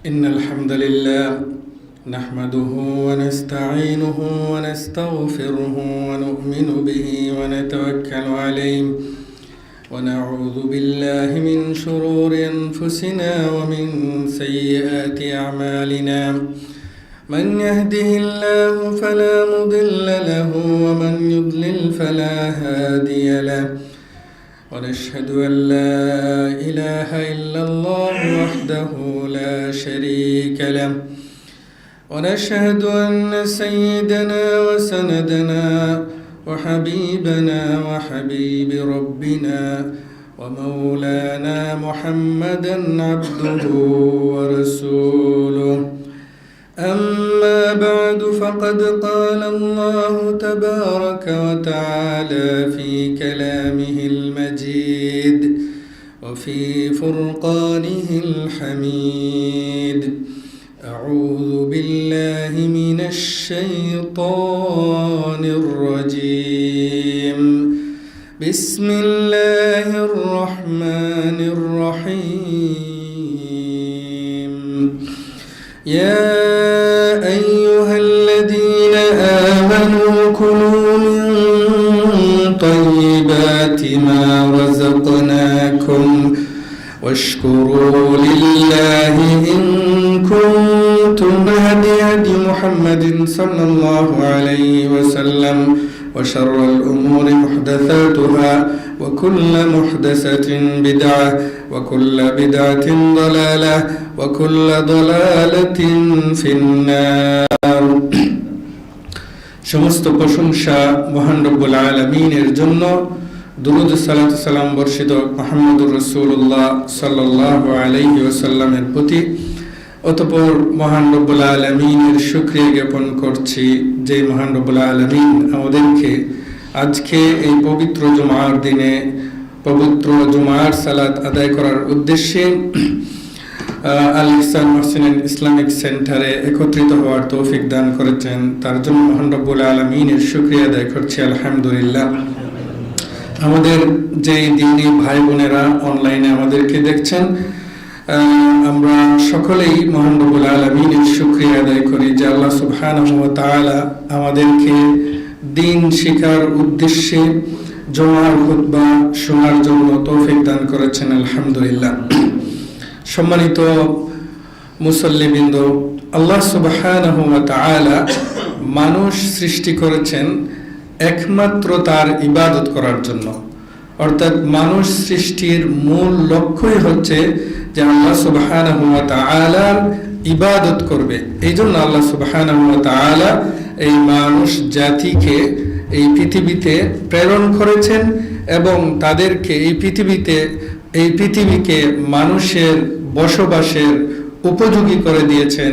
إن الحمد لله نحمده ونستعينه ونستغفره ونؤمن به ونتوكل عليه ونعوذ بالله من شرور أنفسنا ومن سيئات أعمالنا من يهده الله فلا مضل له ومن يضلل فلا هادي له ونشهد أن لا إله إلا الله وحده لا شريك له ونشهد أن سيدنا وسندنا وحبيبنا وحبيب ربنا ومولانا محمدا عبده ورسوله أما بعد فقد قال الله تبارك وتعالى في كلامه المجيد وفي فرقانه الحميد أعوذ بالله من الشيطان الرجيم بسم الله الرحمن الرحيم يا أيها الذين آمنوا كلوا من طيبات ما رزقناكم واشكروا لله إن كنتم هدي محمد صلى الله عليه وسلم وشر الأمور محدثاتها وكل محدثة بدعة وكل بدعة ضلالة وكل ضلالة في النار সমস্ত প্রশংসা মহান রব্বুল আলামিনের জন্য। দুরূদ সালাত সালাম বর্ষিত মুহাম্মদুর রাসূলুল্লাহ সাল্লাল্লাহু আলাইহি ওয়াসাল্লামের প্রতি। অতঃপর মহান রব্বুল আলামিনের শুকরিয়া জ্ঞাপন করছি যে মহান রব্বুল আলামিন আমাদেরকে আজকে এই পবিত্র জুমার দিনে পবিত্র জুমার সালাত আদায় করার উদ্দেশ্যে আল ইহসান মুহসিনিন ইসলামিক সেন্টারে একত্রিত হওয়ার তৌফিক দান করেছেন। তার জন্য মহান রব্বুল আলামিনের শুকরিয়া আদায় করছি, আলহামদুলিল্লাহ। আমাদের যে দিনী ভাই বোনেরা অনলাইনে আমাদেরকে দেখছেন, আমরা সকলেই মহান রব্বুল আলামিনের শুকরিয়া আদায় করি যে আল্লাহ সুবহানাহু ওয়া তাআলা আমাদেরকে দ্বীন শিখার উদ্দেশ্যে জুমার খুতবা শোনার জন্য তৌফিক দান করেছেন, আলহামদুলিল্লাহ। সম্মানিত মুসল্লিবৃন্দ, আল্লাহ সুবহানাহু ওয়া তাআলা মানুষ সৃষ্টি করেছেন একমাত্র তার ইবাদত করার জন্য। অর্থাৎ মানুষ সৃষ্টির মূল লক্ষ্যই হচ্ছে যে আল্লাহ সুবহানাহু ওয়া তাআলার ইবাদত করবে। এই জন্য আল্লাহ সুবহানাহু ওয়া তাআলা এই মানুষ জাতিকে এই পৃথিবীতে প্রেরণ করেছেন এবং তাদেরকে এই পৃথিবীকে মানুষের বসবাসের উপযোগী করে দিয়েছেন,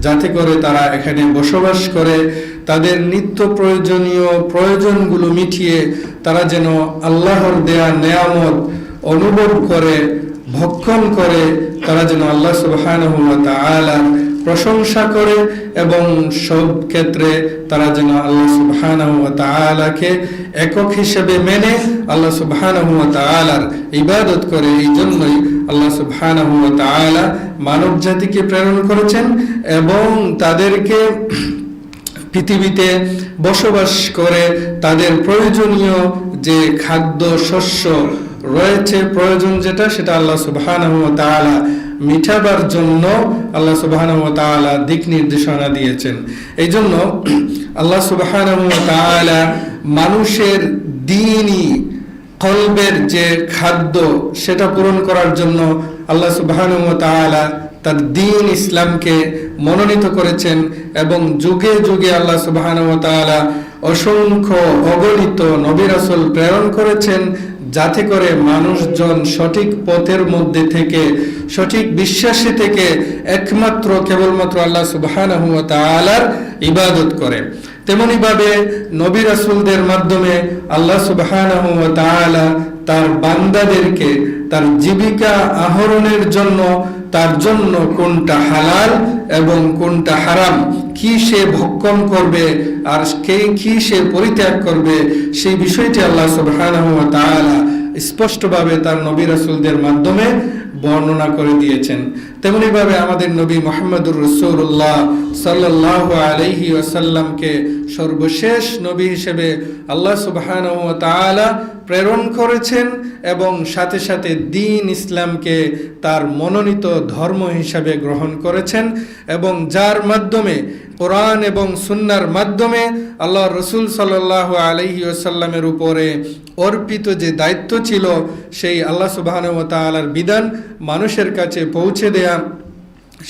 যাতে করে তারা এখানে বসবাস করে তাদের নিত্য প্রয়োজনীয় প্রয়োজনগুলো মিটিয়ে তারা যেন আল্লাহর দেয়া নেয়ামত অনুভব করে, ভক্ষণ করে, তারা যেন আল্লাহ সুবহানাহু ওয়া তাআলার প্রশংসা করে এবং সব ক্ষেত্রে তারা যেন আল্লাহ সুবহানাহু ওয়া তাআলাকে একক হিসেবে মেনে আল্লাহ সুবহানাহু ওয়া তাআলার ইবাদত করে। এই জন্যই আল্লাহ সুবহানাহু ওয়া তাআলা মানব জাতিকে প্রেরণ করেছেন এবং তাদেরকে পৃথিবীতে বসবাস করে তাদের প্রয়োজনীয় যে খাদ্য শস্য রয়েছে, প্রয়োজন যেটা, সেটা আল্লাহ সুবহানাহু ওয়া তাআলা মিটাবার জন্য আল্লাহ সুবহানাহু ওয়া তাআলা দিক নির্দেশনা দিয়েছেন। এই জন্য আল্লাহ সুবহানাহু ওয়া তাআলা মানুষের দ্বীনি কলবের যে খাদ্য সেটা পূরণ করার জন্য আল্লাহ সুবহানাহু ওয়া তাআলা তার দ্বীন ইসলামকে মনোনীত করেছেন এবং যুগে যুগে আল্লাহ সুবহানাহু ওয়া তাআলা অসংখ্য অগণিত নবী রাসূল প্রেরণ করেছেন, যাতে করে মানুষজন সঠিক পথের মধ্যে থেকে, সঠিক বিশ্বাসী থেকে একমাত্র কেবলমাত্র আল্লাহ সুবহানাহু ওয়া তাআলার ইবাদত করে। তেমনি ভাবে নবী রাসূলদের মাধ্যমে আল্লাহ সুবহানাহু ওয়া তাআলা তার বান্দাদেরকে তার জীবিকা আহরণের জন্য, তার জন্য কোনটা হালাল এবং কোনটা হারাম, কি সে ভক্ষণ করবে আর কি সে পরিত্যাগ করবে, সেই বিষয়টি আল্লাহ সুবহানাহু ওয়া তাআলা স্পষ্টভাবে তার নবী রাসূলদের মাধ্যমে বর্ণনা করে দিয়েছেন। তেমনিভাবে আমাদের নবী মুহাম্মদুর রাসূলুল্লাহ সাল্লাল্লাহু আলাইহি ওয়াসাল্লামকে সর্বশেষ নবী হিসেবে আল্লাহ সুবহানাহু ওয়া তাআলা প্রেরণ করেছেন এবং সাথে সাথে দ্বীন ইসলামকে তার মনোনীত ধর্ম হিসাবে গ্রহণ করেছেন, এবং যার মাধ্যমে কোরআন এবং সুন্নাহর মাধ্যমে আল্লাহ রসুল সাল্লাল্লাহু আলাইহি ওয়াসাল্লামের উপরে অর্পিত যে দায়িত্ব ছিল সেই আল্লাহ সুবহানাহু ওয়া তাআলার বিধান মানুষের কাছে পৌঁছে দেয়া,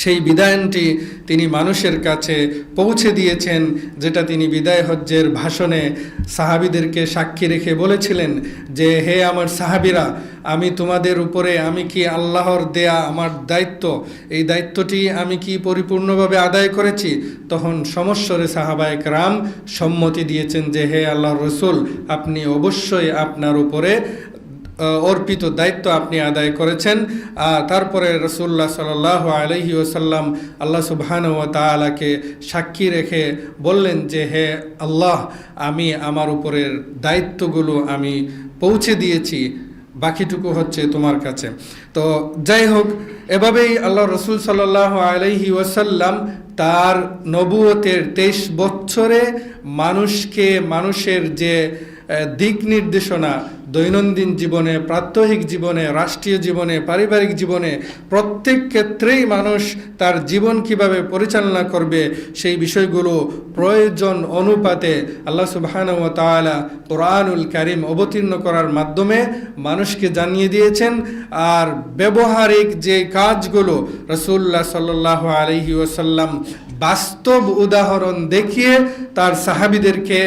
সেই বিধানটি তিনি মানুষের কাছে পৌঁছে দিয়েছেন, যেটা তিনি বিদায় হজ্জের ভাষণে সাহাবীদেরকে সাক্ষী রেখে বলেছিলেন যে হে আমার সাহাবীরা, আমি তোমাদের উপরে আমি কি আল্লাহর দেয়া আমার দায়িত্ব, এই দায়িত্বটি আমি কি পরিপূর্ণভাবে আদায় করেছি? তখন সমস্বরে সাহাবায়ে কেরাম সম্মতি দিয়েছেন যে হে আল্লাহর রাসূল, আপনি অবশ্যই আপনার উপরে অর্পিত দায়িত্ব আপনি আদায় করেছেন। তারপরে রাসূলুল্লাহ সাল্লাল্লাহু আলাইহি ওয়াসাল্লাম আল্লাহ সুবহানাহু ওয়া তাআলাকে সাক্ষী রেখে বললেন যে হে আল্লাহ, আমি আমার উপরের দায়িত্বগুলো আমি পৌঁছে দিয়েছি, বাকিটুকু হচ্ছে তোমার কাছে। তো যাই হোক, এভাবেই আল্লাহ রসুল সাল্লাল্লাহু আলাইহি ওয়াসাল্লাম তার নবুয়তের 23 বছরে মানুষের যে দিক নির্দেশনা দৈনন্দিন জীবনে, প্রাত্যহিক জীবনে, রাষ্ট্রীয় জীবনে, পারিবারিক জীবনে, প্রত্যেক ক্ষেত্রেই মানুষ তার জীবন কিভাবে পরিচালনা করবে সেই বিষয়গুলো প্রয়োজন অনুপাতে আল্লাহ সুবহানাহু ওয়া তাআলা কোরআনুল কারীম অবতীর্ণ করার মাধ্যমে মানুষকে জানিয়ে দিয়েছেন। আর ব্যবহারিক যে কাজগুলো রাসূলুল্লাহ সাল্লাল্লাহু আলাইহি ওয়াসাল্লাম বাস্তব উদাহরণ দেখিয়ে তার সাহাবীদেরকে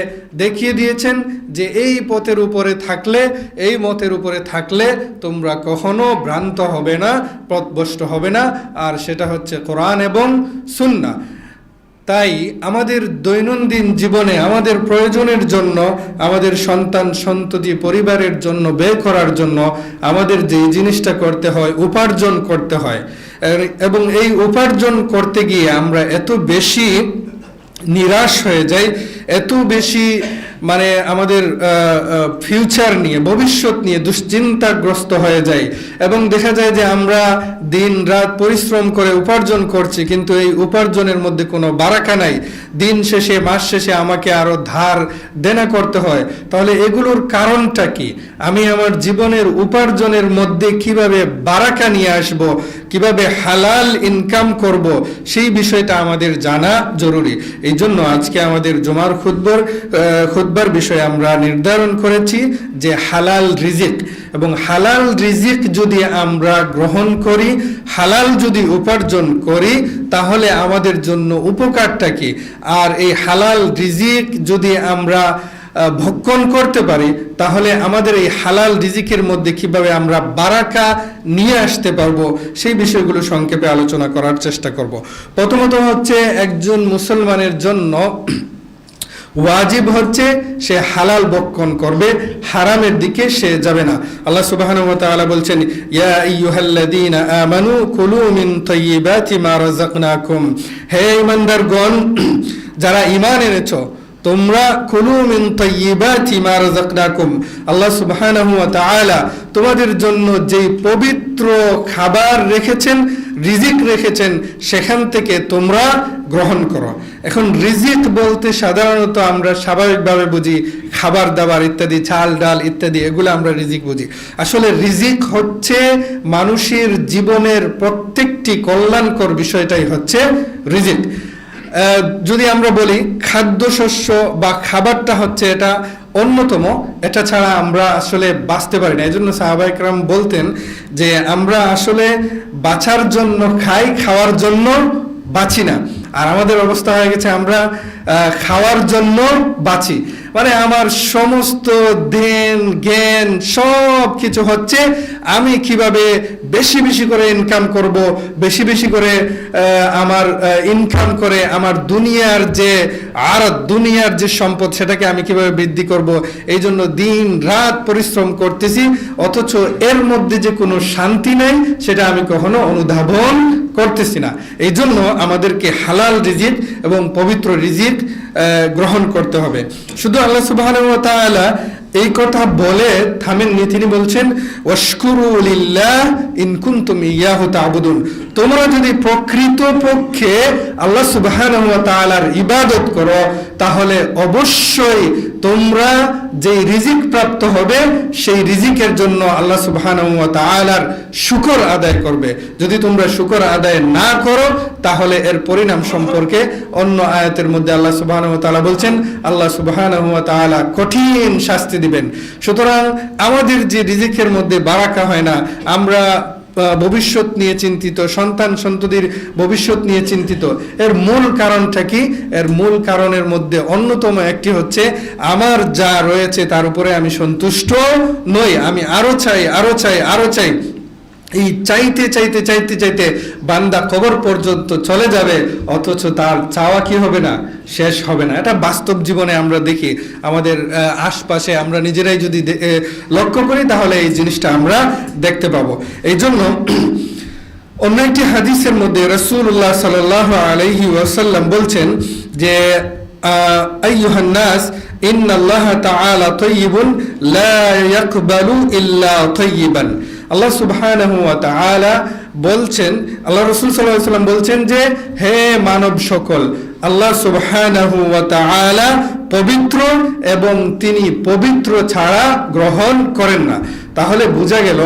দেখিয়ে দিয়েছেন যে এই পথের উপরে থাকলে, এই মতের উপরে থাকলে তোমরা কখনো ভ্রান্ত হবে না, পথভ্রষ্ট হবে না, আর সেটা হচ্ছে কোরআন এবং সুন্নাহ। তাই আমাদের দৈনন্দিন জীবনে আমাদের প্রয়োজনের জন্য, আমাদের সন্তান সন্ততি পরিবারের জন্য ব্যয় করার জন্য আমাদের যে জিনিসটা করতে হয়, উপার্জন করতে হয়, এবং এই উপার্জন করতে গিয়ে আমরা এত বেশি নিরাশ হয়ে যাই, এত বেশি আমাদের ফিউচার নিয়ে, ভবিষ্যৎ নিয়ে দুশ্চিন্তাগ্রস্ত হয়ে যায়, এবং দেখা যায় যে আমরা দিন রাত পরিশ্রম করে উপার্জন করছি, কিন্তু এই উপার্জনের মধ্যে কোনো বারাকা নাই। দিন শেষে, মাস শেষে আমাকে আরো ধার দেনা করতে হয়। তাহলে এগুলোর কারণটা কি? আমি আমার জীবনের উপার্জনের মধ্যে কিভাবে বারাকা নিয়ে আসব, কিভাবে হালাল ইনকাম করব, সেই বিষয়টা আমাদের জানা জরুরি। এই জন্য আজকে আমাদের জুমার খুতবার বিষয়ে আমরা নির্ধারণ করেছি যে হালাল রিজিক, এবং হালাল রিজিক যদি আমরা গ্রহণ করি, হালাল যদি উপার্জন করি, তাহলে আমাদের জন্য উপকারটা কি? আর এই হালাল রিজিক যদি আমরা ভক্ষণ করতে পারি, তাহলে আমাদের এই হালাল রিজিকের মধ্যে কিভাবে আমরা বারাকা নিয়ে আসতে পারবো, সেই বিষয়গুলো সংক্ষেপে আলোচনা করার চেষ্টা করব। প্রথমত হচ্ছে, একজন মুসলমানের জন্য ওয়াজিব হচ্ছে সে হালাল ভক্ষণ করবে, হারামের দিকে সে যাবে না। আল্লাহ সুবহানাহু ওয়া তাআলা বলছেন, ইয়া আইয়ুহাল্লাযীনা আমানু কুলু মিন তাইয়্যিবাতি মা রাযাকনাকুম, হে ঈমানদারগণ, যারা ঈমান এনেছো, তোমরা কুলু মিন তাইয়্যিবাতি মা রাযাকনাকুম, আল্লাহ সুবহানাহু ওয়া তাআলা তোমাদের জন্য যেই পবিত্র খাবার রেখেছেন, রিজিক রেখেছেন, সেখান থেকে তোমরা গ্রহণ করো। এখন রিজিক বলতে সাধারণত আমরা স্বাভাবিকভাবে বুঝি খাবার দাবার ইত্যাদি, চাল ডাল ইত্যাদি, এগুলো আমরা রিজিক বুঝি। আসলে রিজিক হচ্ছে মানুষের জীবনের প্রত্যেকটি কল্যাণকর বিষয়টাই হচ্ছে রিজিক। যদি আমরা বলি খাদ্যশস্য বা খাবারটা হচ্ছে এটা অন্যতম, এটা ছাড়া আমরা আসলে বাঁচতে পারি না। এই জন্য সাহাবায়ে কেরাম বলতেন যে আমরা আসলে বাঁচার জন্য খাই, খাওয়ার জন্য বাঁচি না। আর আমাদের অবস্থা হয়ে গেছে আমরা খাওয়ার জন্য বাঁচি, আমার সমস্ত ধ্যান জ্ঞান সব কিছু হচ্ছে আমি কিভাবে বেশি বেশি করে ইনকাম করব, বেশি বেশি করে আমার ইনকাম করে আমার দুনিয়ার যে সম্পদ সেটাকে আমি কিভাবে বৃদ্ধি করব, এই জন্য দিন রাত পরিশ্রম করতেছি, অথচ এর মধ্যে যে কোনো শান্তি নেই সেটা আমি কখনো অনুধাবন করতেছি না। এই জন্য আমাদেরকে হালাল রিজিক এবং পবিত্র রিজিক গ্রহণ করতে হবে। শুধু আল্লাহ সুবহানাহু ওয়া তাআলা এই কথা বলে থামেননি, তিনি বলছেন ওয়াশকুরু লিল্লাহ ইন কুনতুম ইয়াহু তা'বুদুন, তোমরা যদি প্রকৃতপক্ষে আল্লাহ সুবহানাহু ওয়া তাআলার ইবাদত করো তাহলে অবশ্যই তোমরা যে রিজিক প্রাপ্ত হবে সেই রিজিকের জন্য আল্লাহ সুবহানাহু ওয়া তাআলার শুকর আদায় করবে। যদি তোমরা শুকর আদায় না করো তাহলে এর পরিণাম সম্পর্কে অন্য আয়াতের মধ্যে আল্লাহ সুবহানাহু ওয়া তাআলা বলছেন আল্লাহ সুবহানাহু ওয়া তাআলা কঠিন শাস্তি দিবেন। সুতরাং আমাদের যে রিজিকের মধ্যে বারাকা হয় না, আমরা ভবিষ্যৎ নিয়ে চিন্তিত, সন্তান সন্ততির ভবিষ্যৎ নিয়ে চিন্তিত, এর মূল কারণটা কি? এর মূল কারণের মধ্যে অন্যতম একটি হচ্ছে আমার যা রয়েছে তার উপরে আমি সন্তুষ্ট নই, আমি আরো চাই, আরো চাই, আরো চাই। এই চাইতে চাইতে চাইতে চাইতে বান্দা কবর পর্যন্ত চলে যাবে, অথচ তার চাওয়া কি হবে না? শেষ হবে না। এটা বাস্তব জীবনে আমরা দেখি, আমাদের আশপাশে আমরা নিজেরাই যদি লক্ষ্য করি তাহলে এই জিনিসটা আমরা দেখতে পাবো। এই জন্য অন্য একটি হাদিসের মধ্যে রাসূলুল্লাহ সাল্লাল্লাহু আলাইহি ওয়াসাল্লাম বলছেন যে আইয়ুহান নাস ইন্নাল্লাহা তাআলা তাইয়্যিবুন লা ইয়াকবালু ইল্লা তাইয়্যিবান। আল্লাহ সুবহানাহু ওয়া তাআলা বলছেন, আল্লাহ রাসূল সাল্লাল্লাহু আলাইহি ওয়াসাল্লাম বলছেন যে হে মানব সকল, আল্লাহ সুবহানাহু ওয়া তাআলা পবিত্র এবং তিনি পবিত্র ছাড়া গ্রহণ করেন না। তাহলে বোঝা গেল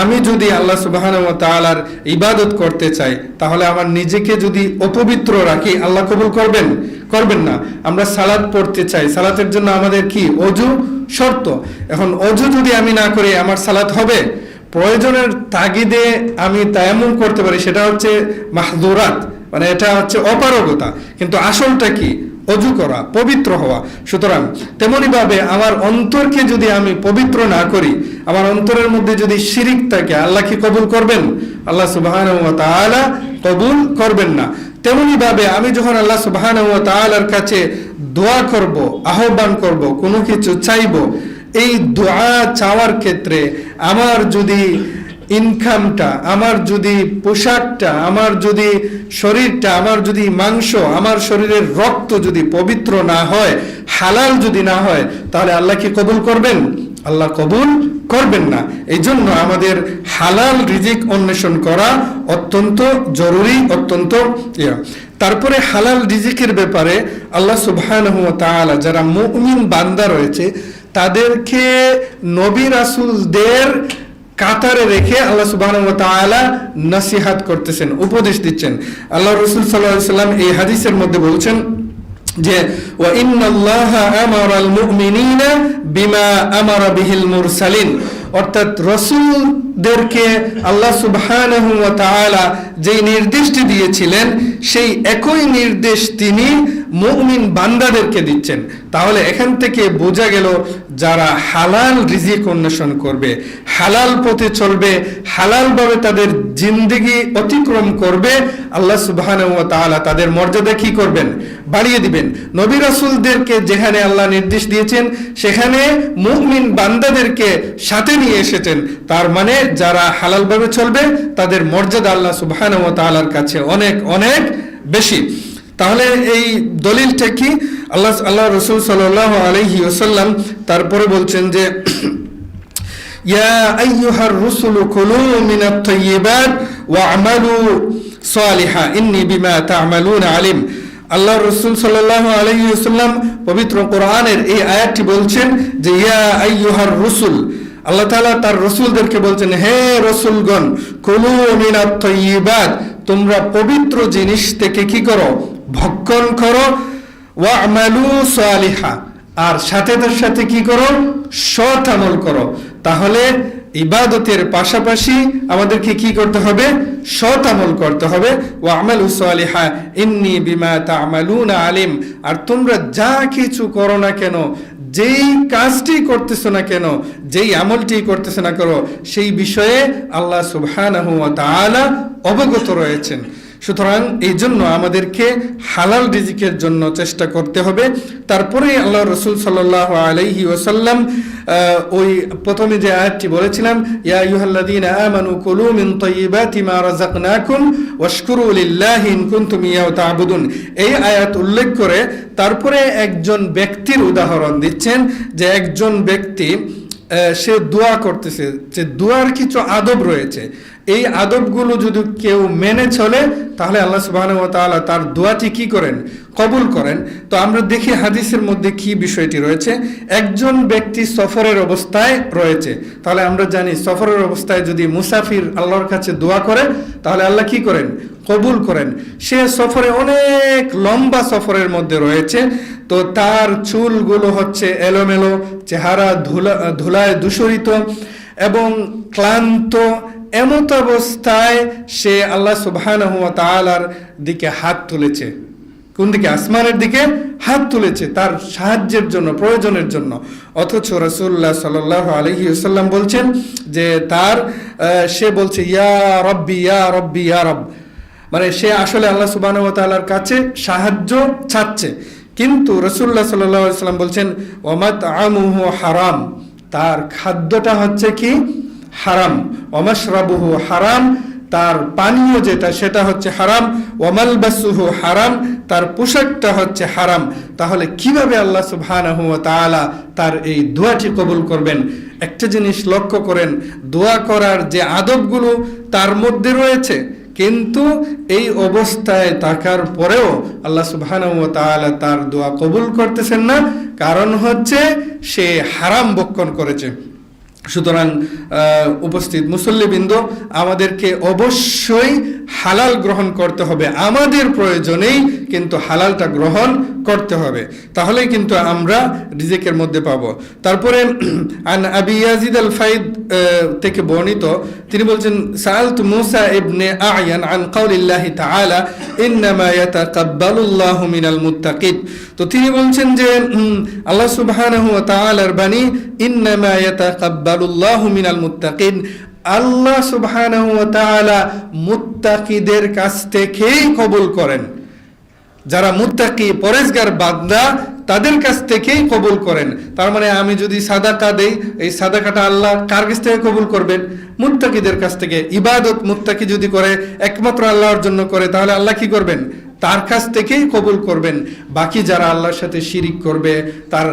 আমি যদি আল্লাহ সুবহানাহু ওয়া তাআলার ইবাদত করতে চাই তাহলে আমার নিজেকে যদি অপবিত্র রাখি আল্লাহ কবুল করবেন? করবেন না। আমরা সালাত পড়তে চাই, সালাতের জন্য আমাদের কি? অজু শর্ত। এখন অজু যদি আমি না করি আমার সালাত হবে? প্রয়োজনের তাগিদে আমি তায়াম্মুম করতে পারি, সেটা হচ্ছে মাহযুরাত, মানে এটা হচ্ছে অপারগতা, কিন্তু আসলটা কি? অজু করা, পবিত্র হওয়া। সুতরাং তেমনি ভাবে আমার অন্তরকে যদি আমি পবিত্র না করি, আমার অন্তরের মধ্যে যদি শিরিক থাকে, আল্লাহ কি কবুল করবেন? আল্লাহ সুবহানাহু ওয়া তাআলা কবুল করবেন না। তেমনি ভাবে আমি যখন আল্লাহ সুবহানাহু ওয়া তাআলার কাছে দোয়া করব, আহ্বান করব, কোনো কিছু চাইব, এই দোয়া চাওয়ার ক্ষেত্রে আমার যদি ইনকামটা, আমার যদি পোশাকটা, আমার যদি শরীরটা, আমার যদি মাংস, আমার শরীরের রক্ত যদি পবিত্র না হয়, হালাল যদি না হয়, তাহলে আল্লাহ কি কবুল করবেন? আল্লাহ কবুল করবেন না। এই জন্য আমাদের হালাল রিজিক অন্বেষণ করা অত্যন্ত জরুরি, অত্যন্ত তারপরে হালাল রিজিকের ব্যাপারে আল্লাহ সুবহানাহু ওয়া তাআলা যারা মুমিন বান্দা রয়েছে তাদেরকে নবী রাসূলদের কাতারে রেখে আল্লাহ সুবহানাহু ওয়া তাআলা নসিহত করতেছেন, উপদেশ দিচ্ছেন। আল্লাহ রাসূল সাল্লাল্লাহু আলাইহি ওয়াসাল্লাম এই হাদিসের মধ্যে বলছেন যে ওয়া ইন্নাল্লাহা আমারাল মুমিনিনা বিমা আমারা বিহিল মুরসালিন, অর্থাৎ রাসূলদেরকে আল্লাহ সুবহানাহু ওয়া তাআলা যেই নির্দেশটি দিয়েছিলেন সেই একই নির্দেশ তিনি মুমিন বান্দাদেরকে দিচ্ছেন। তাহলে এখান থেকে বোঝা গেল যারা হালাল রিজিক অন্বেষণ করবে, হালাল পথে চলবে, হালালভাবে তাদের জিন্দেগি অতিক্রম করবে, আল্লাহ সুবহানাহু ওয়া তাআলা তাদের মর্যাদা কি করবেন? বাড়িয়ে দিবেন। নবী রাসূলদেরকে যেখানে আল্লাহ নির্দেশ দিয়েছেন সেখানে মুমিন বান্দাদেরকে সাথে নিয়ে এসেছেন। তার মানে যারা হালালভাবে চলবে তাদের মর্যাদা আল্লাহ সুবহানাহু ওয়া তাআলার কাছে অনেক অনেক বেশি। তাহলে এই দলিলটা কি? আল্লাহ রাসূল সাল্লাল্লাহু আলাইহি ওয়াসাল্লাম তারপরে বলছেন যে ইয়া আইয়ুহার রুসুলু কুলু মিনাত তাইয়্যিবাত ওয়া আমালু সালিহা ইন্নী বিমা তা'মালুনা আলিম। আল্লাহ রাসূল সাল্লাল্লাহু আলাইহি ওয়াসাল্লাম পবিত্র কোরআনের এই আয়াতটি বলছেন যে ইয়া আইয়ুহার রুসুল, আল্লাহ তাআলা তার রাসূলদেরকে বলছেন হে রাসূলগণ, কুলু মিনাত তাইয়্যিবাত, তোমরা পবিত্র জিনিস থেকে কি করো? ভক্ষণ করো। ওয়া আমালু সালিহা, আর সাথে তার সাথে কি করো? সৎ আমল করো। তাহলে ইবাদতের পাশাপাশি আমাদেরকে কি করতে হবে? সৎ আমল করতে হবে। ওয়া আমালু সালিহা ইন্নী বিমা তা'মালুনা আলিম, আর তোমরা যা কিছু করো না কেন, যেই কাজটি করতেছো না কেন, যেই আমলটি করতেছো না করো, সেই বিষয়ে আল্লাহ সুবহানাহু ওয়া তাআলা অবগত রয়েছেন। সুতরাং এই জন্য আমাদেরকে হালাল রিজিকের জন্য চেষ্টা করতে হবে। তারপরে আল্লাহ রসুল সাল্লাল্লাহু আলাইহি ওয়াসাল্লাম ওই প্রথমে যে আয়াতটি বলেছিলাম, ইয়া আইয়ুহাল্লাযীনা আমানু কুলু মিন তাইয়্যিবাতি মা রাযাকনাকুম ওয়াশকুরু লিল্লাহি ইন কুনতুম ইয়্যাহু তা'বুদুন, এই আয়াত উল্লেখ করে তারপরে একজন ব্যক্তির উদাহরণ দিচ্ছেন যে একজন ব্যক্তি সে দোয়া করতেছে, যে দোয়ার কিছু আদব রয়েছে, এই আদবগুলো যদি কেউ মেনে চলে তাহলে আল্লাহ সুবহানাহু ওয়া তাআলা তার দোয়াটি কি করেন, কবুল করেন। তো আমরা দেখি হাদিসের মধ্যে কি বিষয়টি রয়েছে। একজন ব্যক্তি সফরের অবস্থায় রয়েছে, তাহলে আমরা জানি সফরের অবস্থায় যদি মুসাফির আল্লাহর কাছে দোয়া করে তাহলে আল্লাহ কি করেন, কবুল করেন। সে সফরে অনেক লম্বা সফরের মধ্যে রয়েছে, তো তার চুলগুলো হচ্ছে এলোমেলো, চেহারা ধুলায় দূষরিত এবং ক্লান্ত, এমত অবস্থায় সে আল্লাহ সুবহানাহু ওয়া তাআলার দিকে হাত তুলেছে। কোন দিকে? আসমানের দিকে হাত তুলেছে তার সাহায্যের জন্য, প্রয়োজনের জন্য। অথচ রাসূলুল্লাহ সাল্লাল্লাহু আলাইহি ওয়াসাল্লাম বলছেন যে সে বলছে ইয়া রব্বি ইয়া রব্বি ইয়া রব, মানে সে আসলে আল্লাহ সুবহানাহু ওয়া তাআলার কাছে সাহায্য চাচ্ছে, কিন্তু রাসূলুল্লাহ সাল্লাল্লাহু আলাইহি ওয়াসাল্লাম বলছেন ওয়া মাতআমুহু হারাম, তার খাদ্যটা হচ্ছে কি হারাম, ওয়া মাশরাবুহু হারাম, তার পানীয় যেটা সেটা হচ্ছে হারাম, ওয়া মালবাসুহু হারাম, তার পোশাকটা হচ্ছে হারাম। তাহলে কিভাবে আল্লাহ সুবহানাহু ওয়া তাআলা তার এই দোয়াটি কবুল করবেন? একটা জিনিস লক্ষ্য করেন, দোয়া করার যে আদবগুলো তার মধ্যে রয়েছে, কিন্তু এই অবস্থায় থাকার পরেও আল্লাহ সুবহানাহু ওয়া তাআলা তার দোয়া কবুল করতেছেন না, কারণ হচ্ছে সে হারাম ভক্ষণ করেছে। সুতরাং উপস্থিত মুসল্লিবৃন্দ, আমাদেরকে অবশ্যই হালাল গ্রহণ করতে হবে, আমাদের প্রয়োজনেই কিন্তু হালালটা গ্রহণ করতে হবে, তাহলেই কিন্তু আমরা রিজিকের মধ্যে পাবো। তারপরে আন আবি ইয়াজিদ আল ফাইদ থেকে বর্ণিত, তিনি বলছেন সাআলতু মুসা ইবনে আ'য়ান আন কাউলিল্লাহি তাআলা ইন্নামা ইয়াতাকাব্বালুল্লাহু মিনাল মুত্তাকিন। তো তিনি বলছেন যে আল্লাহ সুবহানাহু ওয়া তাআলার বাণী ইন্নামা ইয়াতাকাব্বালুল্লাহু মিনাল মুত্তাকিন, আল্লাহ সুবহানাহু ওয়া তাআলা মুত্তাকিদের কাছ থেকেই কবুল করেন। যারা মুত্তাকি পরেজগার বান্দা তাদের কাছ থেকেই কবুল করেন। তার মানে আমি যদি সাদাকা দেই, এই সাদাকাটা আল্লাহ কার কাছ থেকে কবুল করবেন? মুত্তাকিদের কাছ থেকে। ইবাদত মুত্তাকি যদি করে, একমাত্র আল্লাহর জন্য করে, তাহলে আল্লাহ কি করবেন? তার কাছ থেকেই কবুল করবেন। বাকি যারা আল্লাহর সাথে শিরিক করবে, তার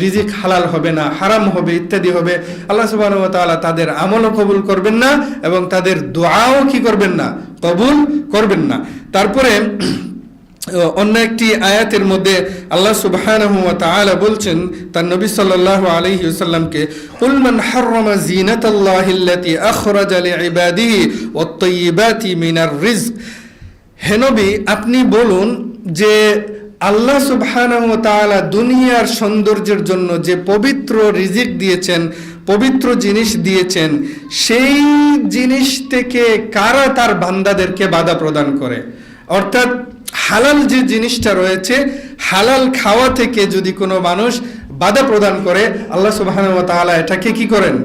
রিজিক হালাল হবে না, হারাম হবে, ইত্যাদি হবে, আল্লাহ সুবহানাহু ওয়া তাআলা তাদের আমলও কবুল করবেন না এবং তাদের দোয়াও কি করবেন না? কবুল করবেন না। তারপরে অন্য একটি আয়াতের মধ্যে আল্লাহ সুবহানাহু ওয়া তাআলা বলছেন তার নবী সাল্লাল্লাহু আলাইহি ওয়াসাল্লামকে, কুল মান হাররামা যিনাতাল্লাহিল্লাতী আখরাজা লিইবাদিহি ওয়াত-তাইয়্যিবাতি মিনার রিজক। হে নবী, আপনি বলুন যে আল্লাহ সুবহানাহু ওয়া তাআলা দুনিয়ার সৌন্দর্যের জন্য যে পবিত্র রিজিক দিয়েছেন, পবিত্র জিনিস দিয়েছেন, সেই জিনিস থেকে কারা তার বান্দাদেরকে বাধা প্রদান করে? অর্থাৎ হালাল যে জিনিসটা রয়েছে, হালাল খাওয়া থেকে যদি কোনো মানুষ বাধা প্রদান করে, আল্লাহ সুবহানাহু ওয়া তাআলা এটাকে কি করেন?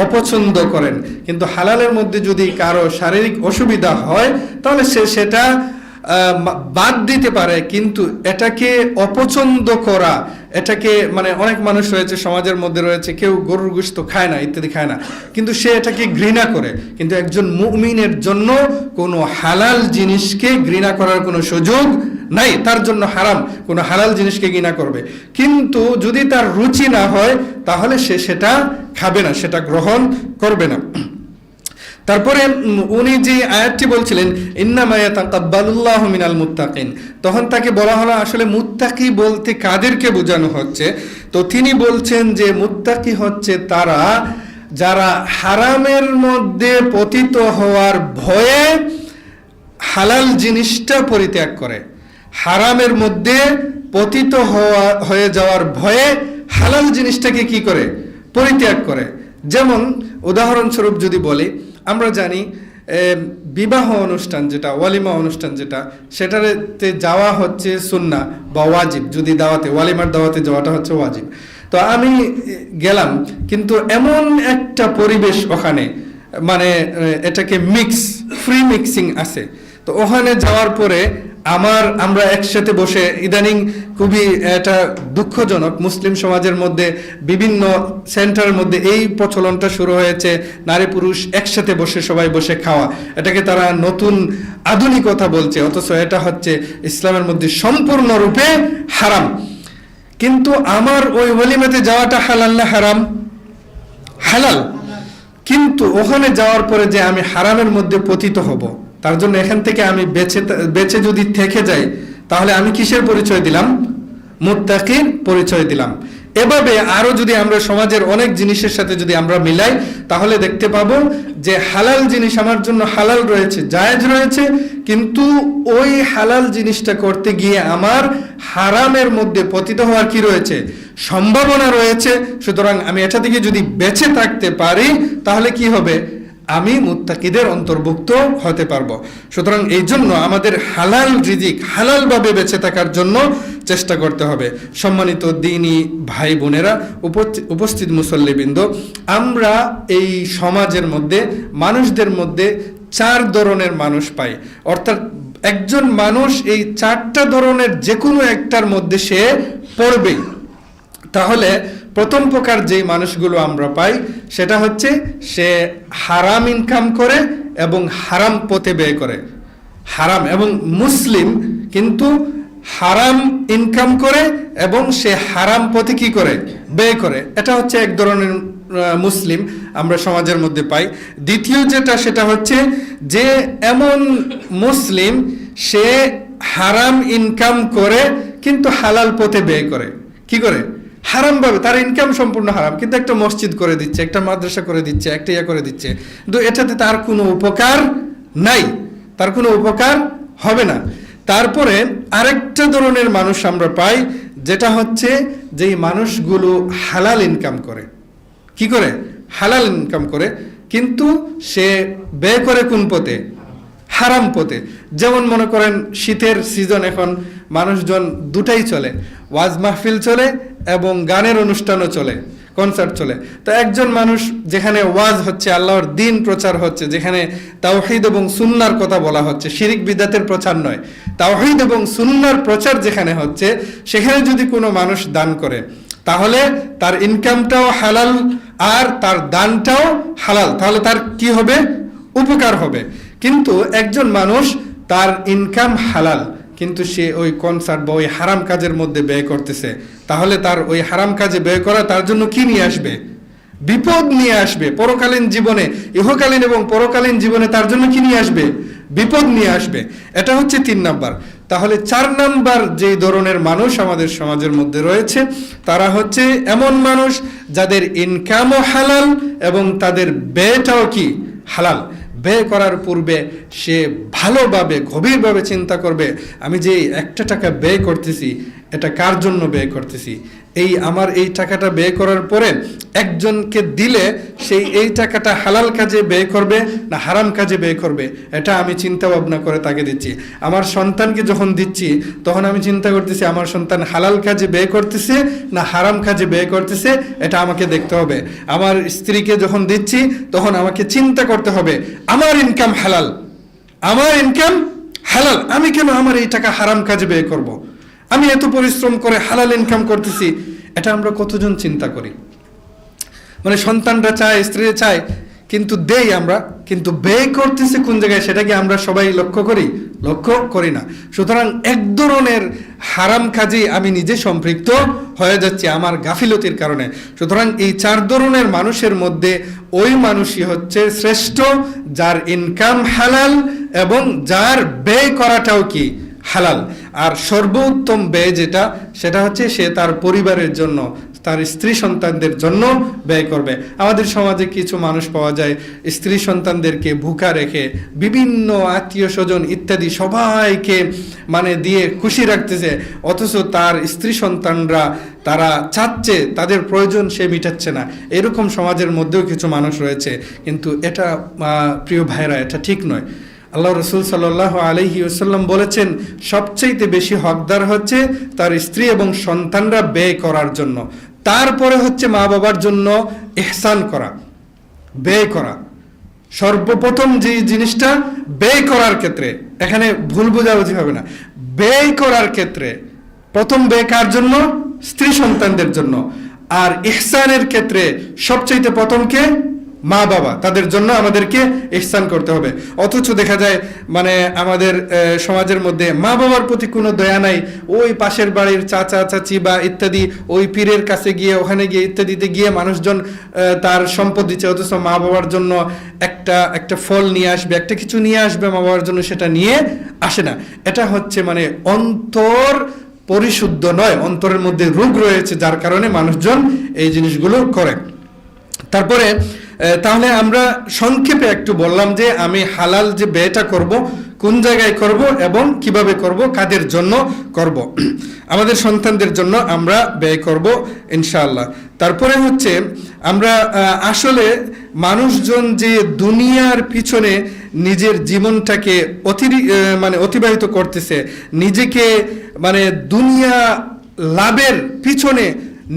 অপছন্দ করেন। কিন্তু হালালের মধ্যে যদি কারো শারীরিক অসুবিধা হয় তাহলে সে সেটা বাদ দিতে পারে, কিন্তু এটাকে অপছন্দ করা, এটাকে মানে অনেক মানুষ রয়েছে সমাজের মধ্যে রয়েছে, কেউ গরুর গোশত খায় না, ইত্যাদি খায় না, কিন্তু সে এটাকে ঘৃণা করে। কিন্তু একজন মুমিনের জন্য কোনো হালাল জিনিসকে ঘৃণা করার কোনো সুযোগ নাই, তার জন্য হারাম, কোনো হালাল জিনিসকে ঘৃণা করবে। কিন্তু যদি তার রুচি না হয় তাহলে সে সেটা খাবে না, সেটা গ্রহণ করবে না। তারপরে উনি যে আয়াতটি বলছিলেন ইন্নামা ইয়াতাকাব্বালুল্লাহু মিনাল মুত্তাকিন, তখন তাকে বলা হলো আসলে মুত্তাকি বলতে কাদেরকে বোঝানো হচ্ছে? তো তিনি বলছেন যে মুত্তাকি হচ্ছে তারা যারা হারামের মধ্যে পতিত হওয়ার ভয়ে হালাল জিনিসটা পরিত্যাগ করে, হারামের মধ্যে পতিত হয়ে যাওয়ার ভয়ে হালাল জিনিসটাকে কি করে? পরিত্যাগ করে। যেমন উদাহরণস্বরূপ যদি বলি, আমরা জানি বিবাহ অনুষ্ঠান যেটা, ওয়ালিমা অনুষ্ঠান যেটা, সেটাতে যাওয়া হচ্ছে সুন্নাহ বা ওয়াজিব। যদি দাওয়াতে, ওয়ালিমার দাওয়াতে যাওয়াটা হচ্ছে ওয়াজিব। তো আমি গেলাম, কিন্তু এমন একটা পরিবেশ ওখানে, মানে এটাকে ফ্রি মিক্সিং আছে, তো তো ওখানে যাওয়ার পরে আমরা একসাথে বসে, ইদানিং খুবই এটা দুঃখজনক, মুসলিম সমাজের মধ্যে বিভিন্ন সেন্টারের মধ্যে এই প্রচলনটা শুরু হয়েছে, নারী পুরুষ একসাথে বসে সবাই বসে খাওয়া। এটাকে তারা নতুন আধুনিকতা বলছে, অথচ এটা হচ্ছে ইসলামের মধ্যে সম্পূর্ণরূপে হারাম। কিন্তু আমার ওই ওলিমাতে যাওয়াটা হালাল না হারাম? হালাল। কিন্তু ওখানে যাওয়ার পরে যে আমি হারামের মধ্যে পতিত হব, তার জন্য এখান থেকে আমি বেঁচে যদি থেকে যাই, তাহলে আমি কিসের পরিচয় দিলাম? মুত্তাকির পরিচয় দিলাম। এভাবে আরো যদি আমরা সমাজের অনেক জিনিসের সাথে যদি আমরা মিলাই, তাহলে দেখতে পাবো যে হালাল জিনিস আমার জন্য হালাল রয়েছে, জায়েজ রয়েছে, কিন্তু ওই হালাল জিনিসটা করতে গিয়ে আমার হারামের মধ্যে পতিত হওয়ার কি রয়েছে? সম্ভাবনা রয়েছে। সুতরাং আমি এটা থেকে যদি বেঁচে থাকতে পারি, তাহলে কি হবে? আমি মুত্তাকিদের অন্তর্ভুক্ত হতে পারবো। সুতরাং এই জন্য আমাদের হালাল রিজিক হালালভাবে বেঁচে থাকার জন্য চেষ্টা করতে হবে। সম্মানিত দ্বীনি ভাই বোনেরা, উপস্থিত মুসল্লিবৃন্দ, আমরা এই সমাজের মধ্যে মানুষদের মধ্যে 4 ধরনের মানুষ পাই। অর্থাৎ একজন মানুষ এই 4টা ধরনের যে কোনো একটার মধ্যে সে পড়বেই। তাহলে প্রথম প্রকার যেই মানুষগুলো আমরা পাই, সেটা হচ্ছে সে হারাম ইনকাম করে এবং হারাম পথে ব্যয় করে। হারাম এবং মুসলিম, কিন্তু হারাম ইনকাম করে এবং সে হারাম পথে কি করে? ব্যয় করে। এটা হচ্ছে এক ধরনের মুসলিম আমরা সমাজের মধ্যে পাই। দ্বিতীয় যেটা, সেটা হচ্ছে যে এমন মুসলিম সে হারাম ইনকাম করে কিন্তু হালাল পথে ব্যয় করে। কি করে? হারাম ভাবে, তার ইনকাম সম্পূর্ণ হারাম, কিন্তু একটা মসজিদ করে দিচ্ছে, একটা মাদ্রাসা করে দিচ্ছে, একটা ইয়া করে দিচ্ছে, কিন্তু এটাতে তার কোনো উপকার নাই, তার কোনো উপকার হবে না। তারপরে আরেকটা ধরনের মানুষ আমরা পাই, যেটা হচ্ছে যেই মানুষগুলো হালাল ইনকাম করে। কি করে? হালাল ইনকাম করে, কিন্তু সে ব্যয় করে কোন পথে? হারাম পথে। যেমন মনে করেন শীতের সিজন, এখন মানুষজন দুটাই চলে, ওয়াজ মাহফিল চলে এবং গানের অনুষ্ঠানও চলে, কনসার্ট চলে। তো একজন মানুষ যেখানে ওয়াজ হচ্ছে, আল্লাহর দ্বীন প্রচার হচ্ছে, যেখানে তাওহীদ এবং সুন্নাহর কথা বলা হচ্ছে, শিরিক বিদআতের প্রচার নয়, তাওহীদ এবং সুন্নাহর প্রচার যেখানে হচ্ছে, সেখানে যদি কোনো মানুষ দান করে, তাহলে তার ইনকামটাও হালাল আর তার দানটাও হালাল, তাহলে তার কি হবে? উপকার হবে। কিন্তু একজন মানুষ তার ইনকাম হালাল, কিন্তু সে ওই কনসার্ট বা ওই হারাম কাজের মধ্যে ব্যয় করতেছে, তাহলে তার ওই হারাম কাজে ব্যয় করা তার জন্য কি নিয়ে আসবে? বিপদ নিয়ে আসবে। পরকালীন জীবনে, ইহকালীন এবং পরকালীন জীবনে তার জন্য কি নিয়ে আসবে? বিপদ নিয়ে আসবে। এটা হচ্ছে 3 নাম্বার। তাহলে 4 নাম্বার যেই ধরনের মানুষ আমাদের সমাজের মধ্যে রয়েছে, তারা হচ্ছে এমন মানুষ যাদের ইনকামও হালাল এবং তাদের ব্যয়টাও কি? হালাল। ব্যয় করার পূর্বে সে ভালোভাবে গভীরভাবে চিন্তা করবে, আমি যে 1 টাকা ব্যয় করতেছি, এটা কার জন্য ব্যয় করতেছি? আমার এই টাকাটা ব্যয় করার পরে একজনকে দিলে সেই এই টাকাটা হালাল কাজে ব্যয় করবে না হারাম কাজে ব্যয় করবে, এটা আমি চিন্তা ভাবনা করে তাকে দিচ্ছি। আমার সন্তানকে যখন দিচ্ছি, তখন আমি চিন্তা করতেছি আমার সন্তান হালাল কাজে ব্যয় করতেছে না হারাম কাজে ব্যয় করতেছে, এটা আমাকে দেখতে হবে। আমার স্ত্রীকে যখন দিচ্ছি, তখন আমাকে চিন্তা করতে হবে আমার ইনকাম হালাল, আমার ইনকাম হালাল, আমি কেন আমার এই টাকা হারাম কাজে ব্যয় করব? আমি এত পরিশ্রম করে হালাল ইনকাম করতেছি। এটা আমরা কতজন চিন্তা করি? মানে সন্তানরা চায়, স্ত্রীরা চায়, কিন্তু দেই আমরা, কিন্তু ব্যয় করতেছে কোন জায়গায়, সেটা কি আমরা সবাই লক্ষ্য করি? লক্ষ্য করি না। সুতরাং এক ধরনের হারাম কাজে আমি নিজে সম্পৃক্ত হয়ে যাচ্ছি আমার গাফিলতির কারণে। সুতরাং এই 4 ধরনের মানুষের মধ্যে ওই মানুষই হচ্ছে শ্রেষ্ঠ, যার ইনকাম হালাল এবং যার ব্যয় করাটাও কি? হালাল। আর সর্বোত্তম ব্যয় যেটা, সেটা হচ্ছে সে তার পরিবারের জন্য, তার স্ত্রী সন্তানদের জন্য ব্যয় করবে। আমাদের সমাজে কিছু মানুষ পাওয়া যায়, স্ত্রী সন্তানদেরকে ভুকা রেখে বিভিন্ন আত্মীয় স্বজন ইত্যাদি সবাইকে দিয়ে খুশি রাখতেছে, অথচ তার স্ত্রী সন্তানরা তারা চাচ্ছে, তাদের প্রয়োজন সে মিটাচ্ছে না। এরকম সমাজের মধ্যেও কিছু মানুষ রয়েছে। কিন্তু এটা প্রিয় ভাইরা, এটা ঠিক নয়। আল্লাহ রসুল সাল্লাল্লাহু আলাইহি ওয়াসাল্লাম বলেছেন, সবচেয়ে বেশি হকদার হচ্ছে তার স্ত্রী এবং সন্তানরা ব্যয় করার জন্য, তারপরে হচ্ছে মা বাবার জন্য ইহসান করা, ব্যয় করা। সর্বপ্রথম যে জিনিসটা ব্যয় করার ক্ষেত্রে এখানে ভুল বোঝাবুঝি হবে না। ব্যয় করার ক্ষেত্রে প্রথম ব্যয় কার জন্য? স্ত্রী সন্তানদের জন্য। আর ইহসানের ক্ষেত্রে সবচাইতে প্রথম কে? মা বাবা, তাদের জন্য আমাদেরকে ইহসান করতে হবে। অথচ দেখা যায় মানে আমাদের সমাজের মধ্যে মা বাবার প্রতি কোনো দয়া নাই। ওই পাশের বাড়ির চাচা চাচি বা ইত্যাদি ওই পীরের কাছে গিয়ে, ওখানে গিয়ে ইত্যাদিতে গিয়ে মানুষজন তার সম্পদ দিচ্ছে, অথচ মা বাবার জন্য একটা ফল নিয়ে আসবে, একটা কিছু নিয়ে আসবে মা বাবার জন্য, সেটা নিয়ে আসে না। এটা হচ্ছে মানে অন্তর পরিশুদ্ধ নয়, অন্তরের মধ্যে রোগ রয়েছে, যার কারণে মানুষজন এই জিনিসগুলো করে। তারপরে তাহলে আমরা সংক্ষেপে একটু বললাম যে আমি হালাল যে ব্যয়টা করব, কোন জায়গায় করব এবং কিভাবে করব, কাদের জন্য করব। আমাদের সন্তানদের জন্য আমরা ব্যয় করব ইনশাআল্লাহ। তারপরে হচ্ছে আমরা আসলে মানুষজন যে দুনিয়ার পিছনে নিজের জীবনটাকে অতিবাহিত করতেছে, নিজেকে মানে দুনিয়া লাভের পিছনে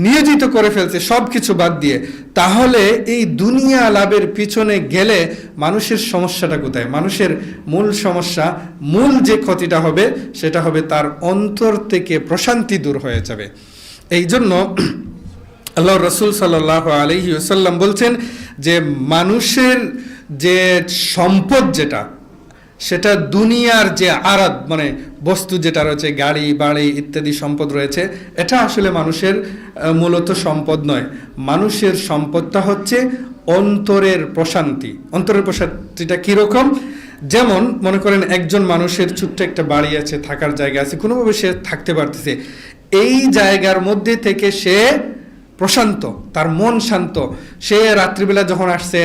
নিয়োজিত করে ফেলছে সব কিছু বাদ দিয়ে, তাহলে এই দুনিয়া লাভের পিছনে গেলে মানুষের সমস্যাটা কোথায়? মানুষের মূল সমস্যা, মূল যে ক্ষতিটা হবে সেটা হবে তার অন্তর থেকে প্রশান্তি দূর হয়ে যাবে। এই জন্য আল্লাহ রসুল সাল্লাল্লাহু আলাইহি ওয়াসাল্লাম বলছেন যে মানুষের যে সম্পদ যেটা, সেটা দুনিয়ার যে আরাদ মানে বস্তু যেটা রয়েছে, গাড়ি বাড়ি ইত্যাদি সম্পদ রয়েছে, এটা আসলে মানুষের মূলত সম্পদ নয়। মানুষের সম্পদটা হচ্ছে অন্তরের প্রশান্তি। অন্তরের প্রশান্তিটা কীরকম? যেমন মনে করেন একজন মানুষের ছোট্ট একটা বাড়ি আছে, থাকার জায়গা আছে, কোনোভাবে সে থাকতে পারতেছে, এই জায়গার মধ্যে থেকে সে প্রশান্ত, তার মন শান্ত। সে রাত্রিবেলা যখন আসছে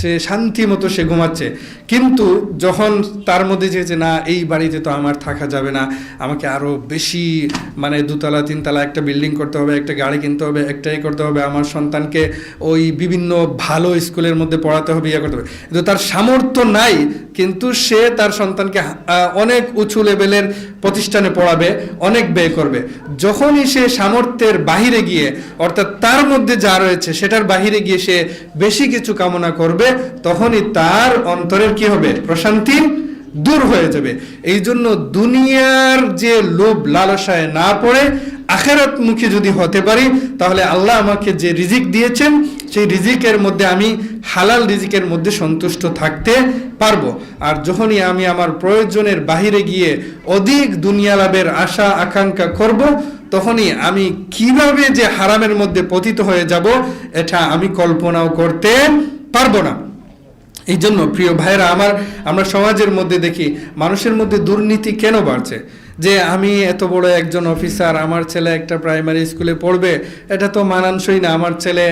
সে শান্তি মতো সে ঘুমাচ্ছে, কিন্তু যখন তার মধ্যে যে না এই বাড়িতে তো আমার থাকা যাবে না, আমাকে আরও বেশি মানে 2তলা 3তলা একটা বিল্ডিং করতে হবে, একটা গাড়ি কিনতে হবে, একটাই করতে হবে, আমার সন্তানকে ওই বিভিন্ন ভালো স্কুলের মধ্যে পড়াতে হবে, ইয়ে করতে হবে, কিন্তু তার সামর্থ্য নাই, কিন্তু সে তার সন্তানকে অনেক উঁচু লেভেলের প্রতিষ্ঠানে পড়াবে, অনেক ব্যয় করবে। যখনই সে সামর্থ্যের বাহিরে গিয়ে, অর্থাৎ তার মধ্যে যা রয়েছে সেটার বাহিরে গিয়ে সে বেশি কিছু কামনা করবে, তখনই তার অন্তরের কি হবে? প্রশান্তি দূর হয়ে যাবে। এই জন্য দুনিয়ার যে লোভ লালসায় না পড়ে আখিরাত মুখী যদি হতে পারি, তাহলে আল্লাহ আমাকে যে রিজিক দিয়েছেন সেই রিজিকের মধ্যে আমি হালাল রিজিকের মধ্যে সন্তুষ্ট থাকতে পারবো। আর যখনই আমি আমার প্রয়োজনের বাহিরে গিয়ে অধিক দুনিয়া লাভের আশা আকাঙ্ক্ষা করব, তখনই আমি কিভাবে যে হারামের মধ্যে পতিত হয়ে যাব এটা আমি কল্পনাও করতে পারবো না। এই জন্য প্রিয় ভাইরা আমার, আমরা সমাজের মধ্যে দেখি মানুষের মধ্যে দুর্নীতি কেন বাড়ছে? যে আমি এত বড় একজন অফিসার, আমার ছেলে একটা প্রাইমারি স্কুলে পড়বে, এটা তো মানানসই না। আমার ছেলে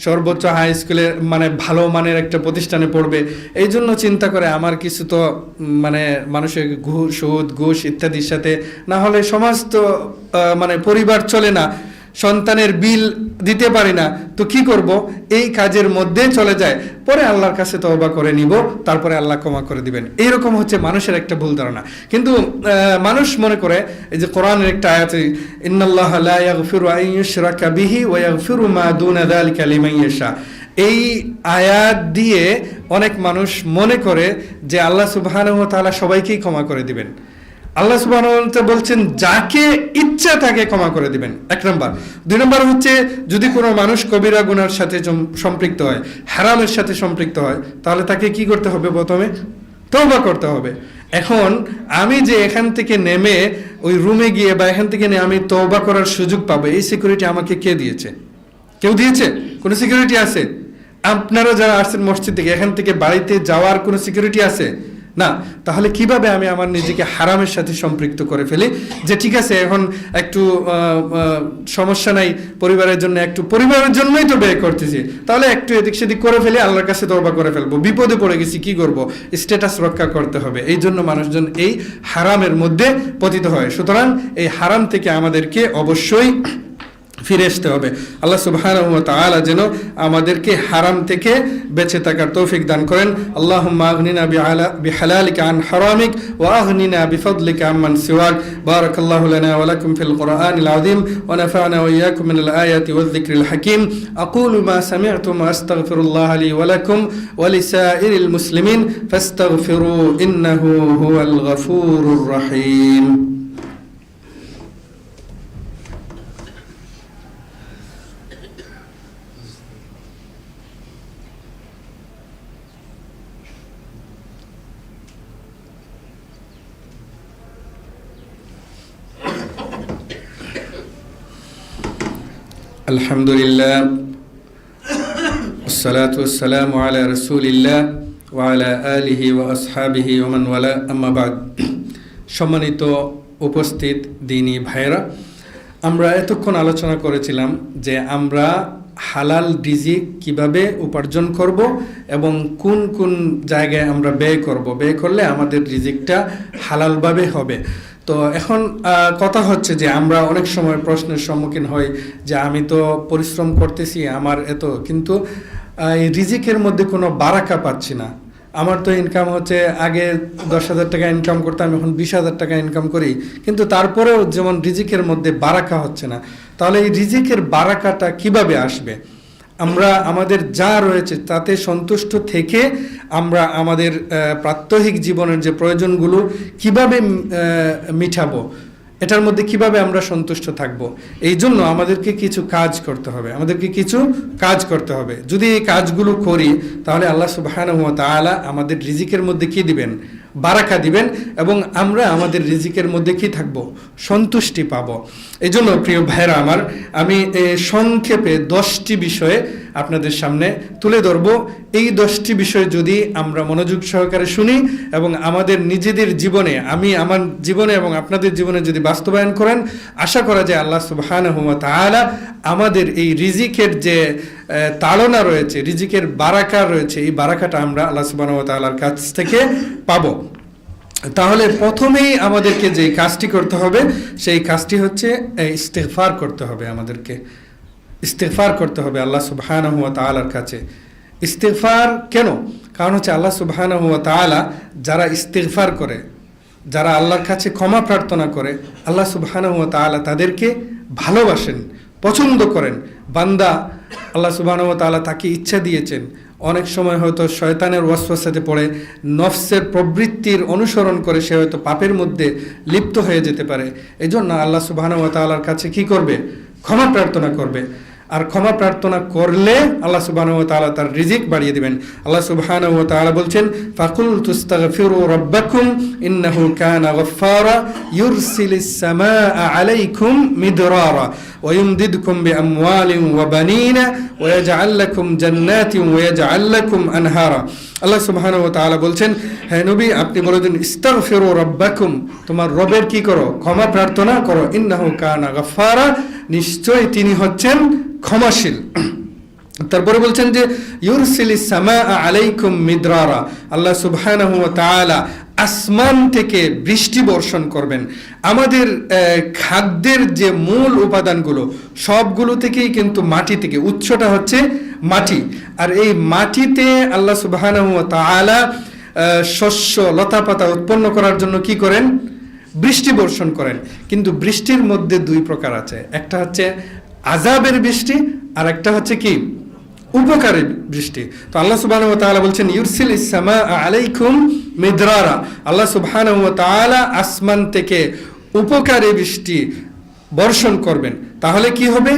সর্বোচ্চ হাই স্কুলে মানে ভালো মানের একটা প্রতিষ্ঠানে পড়বে, এই জন্য চিন্তা করে আমার কিছু তো মানে মানুষের সুদ ঘুষ ইত্যাদির সাথে না হলে সমাজ তো মানে পরিবার চলে না, সন্তানের বিল দিতে পারি না, তো কি করব? এই কাজের মধ্যে চলে যায়। পরে আল্লাহর কাছে তওবা করে নিব, তারপরে আল্লাহ ক্ষমা করে দিবেন। এইরকম হচ্ছে মানুষের একটা ভুল ধারণা। কিন্তু মানুষ মনে করে, এই যে কোরআনের একটা আয়াত, ইন্নাল্লাহা লা ইয়াগফিরু আন ইউশরাকা বিহি ওয়া ইয়াগফিরু মা দুনা যালিকা লিমান ইয়াশা, এই আয়াত দিয়ে অনেক মানুষ মনে করে যে আল্লাহ সুবহানাহু ওয়া তাআলা সবাইকেই ক্ষমা করে দিবেন। আল্লাহ সুবহানাহু ওয়া তাআলা বলছেন যাকে ইচ্ছা তাকে ক্ষমা করে দিবেন, 1 নম্বর। 2 নম্বর হচ্ছে যদি কোনো মানুষ কবিরা গুনার সাথে সম্পৃক্ত হয়, হারামের সাথে সম্পৃক্ত হয়, তাহলে তাকে কি করতে হবে? প্রথমে তওবা করতে হবে। এখন আমি যে এখান থেকে নেমে ওই রুমে গিয়ে বা এখান থেকে আমি তওবা করার সুযোগ পাবো, এই সিকিউরিটি আমাকে কে দিয়েছে? কেউ দিয়েছে? কোনো সিকিউরিটি আছে? আপনারা যারা আসছেন মসজিদ থেকে, এখান থেকে বাড়িতে যাওয়ার কোনো সিকিউরিটি আছে? না। তাহলে কিভাবে আমি আমার নিজেকে হারামের সাথে সম্পৃক্ত করে ফেলি? যে ঠিক আছে এখন একটু সমস্যা নাই, পরিবারের জন্য একটু, পরিবারের জন্যই তো ব্যয় করতেছি, তাহলে একটু এদিক সেদিক করে ফেলে আল্লাহর কাছে তওবা করে ফেলবো, বিপদে পড়ে গেছি কি করব? স্ট্যাটাস রক্ষা করতে হবে। এই জন্য মানুষজন এই হারামের মধ্যে পতিত হয়। সুতরাং এই হারাম থেকে আমাদেরকে অবশ্যই ফিরে আসতে হবে। আল্লাহ সুবহানাহু ওয়া তাআলা যেন আমাদেরকে হারাম থেকে বেঁচে থাকার তৌফিক দান করেন। আল্লাহুম্মা আগনিনা বিহালালিকা আন হারামিক ওয়া আগনিনা বিফadlika আম্মান সিওয়াক। বারাকাল্লাহু লানা ওয়া লাকুম ফিল কুরআনিল আযীম ওয়া নাফা'না ওয়া ইয়্যাকুম মিনাল আয়াতি ওয়াজ যিকরিল হাকীম। আকুলু মা সামি'তুম ওয়া আস্তাগফিরুল্লাহ লি ওয়া লাকুম ওয়া লিসাইরিল মুসলিমিন ফাস্তাগফিরু ইন্নাহু হুয়াল গফুরুর রহিম। আলহামদুলিল্লাহ ওয়াসসালাতু ওয়াসসালামু আলা রাসূলিল্লাহ ওয়া আলা আলিহি ওয়া আসহাবিহি ওয়া মান ওয়ালা, আম্মা বাদ। সম্মানিত উপস্থিত দ্বীনি ভাইয়েরা, আমরা এতক্ষণ আলোচনা করেছিলাম যে আমরা হালাল রিজিক কিভাবে উপার্জন করব এবং কোন কোন জায়গায় আমরা ব্যয় করব, ব্যয় করলে আমাদের রিজিকটা হালালভাবে হবে। তো এখন কথা হচ্ছে যে আমরা অনেক সময় প্রশ্নের সম্মুখীন হই যে আমি তো পরিশ্রম করতেছি, আমার কিন্তু এই রিজিকের মধ্যে কোনো বারাকা পাচ্ছি না। আমার তো ইনকাম হচ্ছে, আগে 10,000 টাকা ইনকাম করতাম, এখন 20,000 টাকা ইনকাম করি, কিন্তু তারপরেও যেমন রিজিকের মধ্যে বারাকা হচ্ছে না। তাহলে এই রিজিকের বারাকাটা কিভাবে আসবে? আমরা আমাদের যা রয়েছে তাতে সন্তুষ্ট থেকে আমরা আমাদের প্রাত্যহিক জীবনের যে প্রয়োজনগুলো কিভাবে মিটাবো, এটার মধ্যে কিভাবে আমরা সন্তুষ্ট থাকব, এই জন্য আমাদেরকে কিছু কাজ করতে হবে। যদি এই কাজগুলো করি তাহলে আল্লাহ সুবহানাহু ওয়া তাআলা আমাদের রিজিকের মধ্যে কি দিবেন? বারাকা দিবেন, এবং আমরা আমাদের রিজিকের মধ্যে কি থাকব? সন্তুষ্টি পাব। এই জন্য প্রিয় ভাইরা আমার, আমি সংক্ষেপে 10টি বিষয়ে আপনাদের সামনে তুলে ধরব। এই 10টি বিষয় যদি আমরা মনোযোগ সহকারে শুনি এবং আমাদের নিজেদের জীবনে, আমার জীবনে এবং আপনাদের জীবনে যদি বাস্তবায়ন করেন, আশা করা যায় আল্লাহ সুবহানাহু ওয়া তাআলা আমাদের এই রিজিকের যে তাড়না রয়েছে, রিজিকের বারাকা রয়েছে, এই বারাকাটা আমরা আল্লাহ সুবহানাহু ওয়া তাআলার কাছ থেকে পাবো। তাহলে প্রথমেই আমাদেরকে যে কাজটি করতে হবে সেই কাজটি হচ্ছে ইস্তিগফার করতে হবে। আমাদেরকে ইস্তিগফার করতে হবে আল্লাহ সুবহানাহু ওয়া তাআলার কাছে। ইস্তিগফার কেন? কারণ হচ্ছে আল্লাহ সুবহানাহু ওয়া তাআলা যারা ইস্তিগফার করে, যারা আল্লাহর কাছে ক্ষমা প্রার্থনা করে, আল্লাহ সুবহানাহু ওয়া তাআলা তাদেরকে ভালোবাসেন, পছন্দ করেন। বান্দা আল্লাহ সুবহানাহু ওয়া তাআলা তাকে ইচ্ছা দিয়েছেন, অনেক সময় হয়তো শয়তানের ওয়াসওয়াসাতে পড়ে নফসের প্রবৃত্তির অনুসরণ করে সে হয়তো পাপের মধ্যে লিপ্ত হয়ে যেতে পারে। এই জন্য আল্লাহ সুবহানাহু ওয়া তাআলার কাছে কি করবে? ক্ষমা প্রার্থনা করবে। আর ক্ষমা প্রার্থনা করলে আল্লাহ সুবহানাহু ওয়া তাআলা তার রিজিক বাড়িয়ে দিবেন। আল্লাহ সুবহানাহু ওয়া তাআলা বলছেন, ফাকুলতু আস্তাগফিরু রাব্বাকুম ইন্নাহু কানা গাফফারা ইউরসিলিস সামাআ আলাইকুম মিদরারা ওয়া ইউমদিদকুম বিআমওয়ালিন ওয়া বানিনা ওয়া ইয়াজআল লাকুম জান্নাতিন ওয়া ইয়াজআল লাকুম আনহারা। আল্লাহ সুবহানাহু ওয়া তাআলা বলছেন, হে নবী, আপনি বলে দিন ইস্তাগফিরু রাব্বাকুম, তোমার রবের কি করো? ক্ষমা প্রার্থনা করো। ইন্নাহু কানা গাফফারা, নিশ্চয়ই তিনি হচ্ছেন ক্ষমাশীল। তারপরে বলছেন যে ইউরসিলিস সামাআ আলাইকুম মিদরারা, আল্লাহ সুবহানাহু ওয়া তাআলা আসমান থেকে বৃষ্টি বর্ষণ করবেন। আমাদের খাদ্যের যে মূল উপাদানগুলো সবগুলো থেকেই কিন্তু মাটি থেকে, উৎসটা হচ্ছে মাটি। আর এই মাটিতে আল্লাহ সুবহানাহু ওয়া তাআলা শস্য লতাপাতা উৎপন্ন করার জন্য কি করেন? বৃষ্টি বর্ষণ করেন। কিন্তু বৃষ্টির মধ্যে 2 প্রকার আছে, একটা হচ্ছে আযাবের বৃষ্টি আর একটা হচ্ছে কি? উপকারী বৃষ্টি। তো আল্লাহ সুবহানাহু ওয়া তাআলা বলছেন ইউরসিলিস সামাআ আলাইকুম মিদরারা, আল্লাহ সুবহানাহু ওয়া তাআলা আসমান থেকে উপকারী বৃষ্টি বর্ষণ করবেন। তাহলে কি হবে?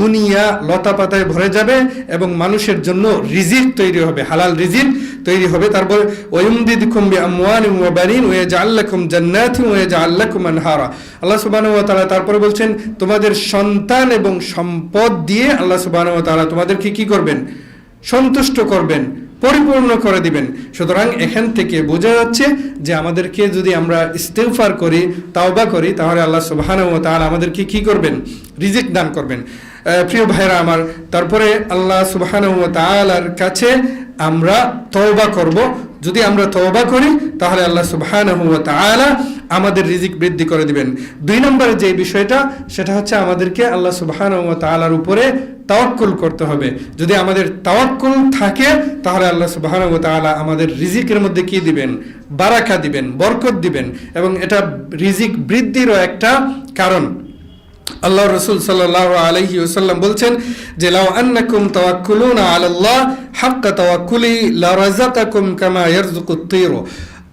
দুনিয়া লতা পাতায় ভরে যাবে এবং মানুষের জন্য রিজিক তৈরি হবে, হালাল রিজিক তৈরি হবে। তারপর ওয়ায়ুমদিদকুম বিআমওয়ালিন ওয়া বানিন ওয়া ইয়াজআল লাকুম জান্নাতিন ওয়া ইয়াজআল লাকুম আনহারা। আল্লাহ সুবহানাহু ওয়া তাআলা তারপরে বলছেন তোমাদের সন্তান এবং সম্পদ দিয়ে আল্লাহ সুবহানাহু ওয়া তাআলা তোমাদেরকে কি করবেন? সন্তুষ্ট করবেন, পরিপূর্ণ করে দিবেন। সুতরাং এখান থেকে বোঝা যাচ্ছে যে আমাদেরকে যদি আমরা ইস্তিগফার করি, তাওবা করি, তাহলে আল্লাহ সুবহানাহু ওয়া তাআলা আমাদেরকে কি করবেন? রিজিক দান করবেন। প্রিয় ভাইরা আমার, তারপরে আল্লাহ সুবহানাহু ওয়া তাআলার কাছে আমরা তওবা করব। যদি আমরা তওবা করি তাহলে আল্লাহ সুবহানাহু ওয়া তাআলা আমাদের রিজিক বৃদ্ধি করে দিবেন। 2 নম্বরে যে বিষয়টা, সেটা হচ্ছে আমাদেরকে আল্লাহ সুবহানাহু ওয়া তাআলার উপরে তাওয়াক্কুল করতে হবে। যদি আমাদের তাওয়াক্কুল থাকে তাহলে আল্লাহ সুবহানাহু ওয়া তাআলা আমাদের রিজিকের মধ্যে কি দিবেন? বারাকা দিবেন, বরকত দিবেন, এবং এটা রিজিক বৃদ্ধিরও একটা কারণ। আল্লাহ রাসূল সাল্লাল্লাহু আলাইহি ওয়াসাল্লাম বলছেন যে লাউ আন্নাকুম তাওয়াক্কুলুনা আলাল্লাহ হাক্কা তাওয়াক্কুলি লারাযাকাকুম কামা ইয়ারযুকুত তায়র।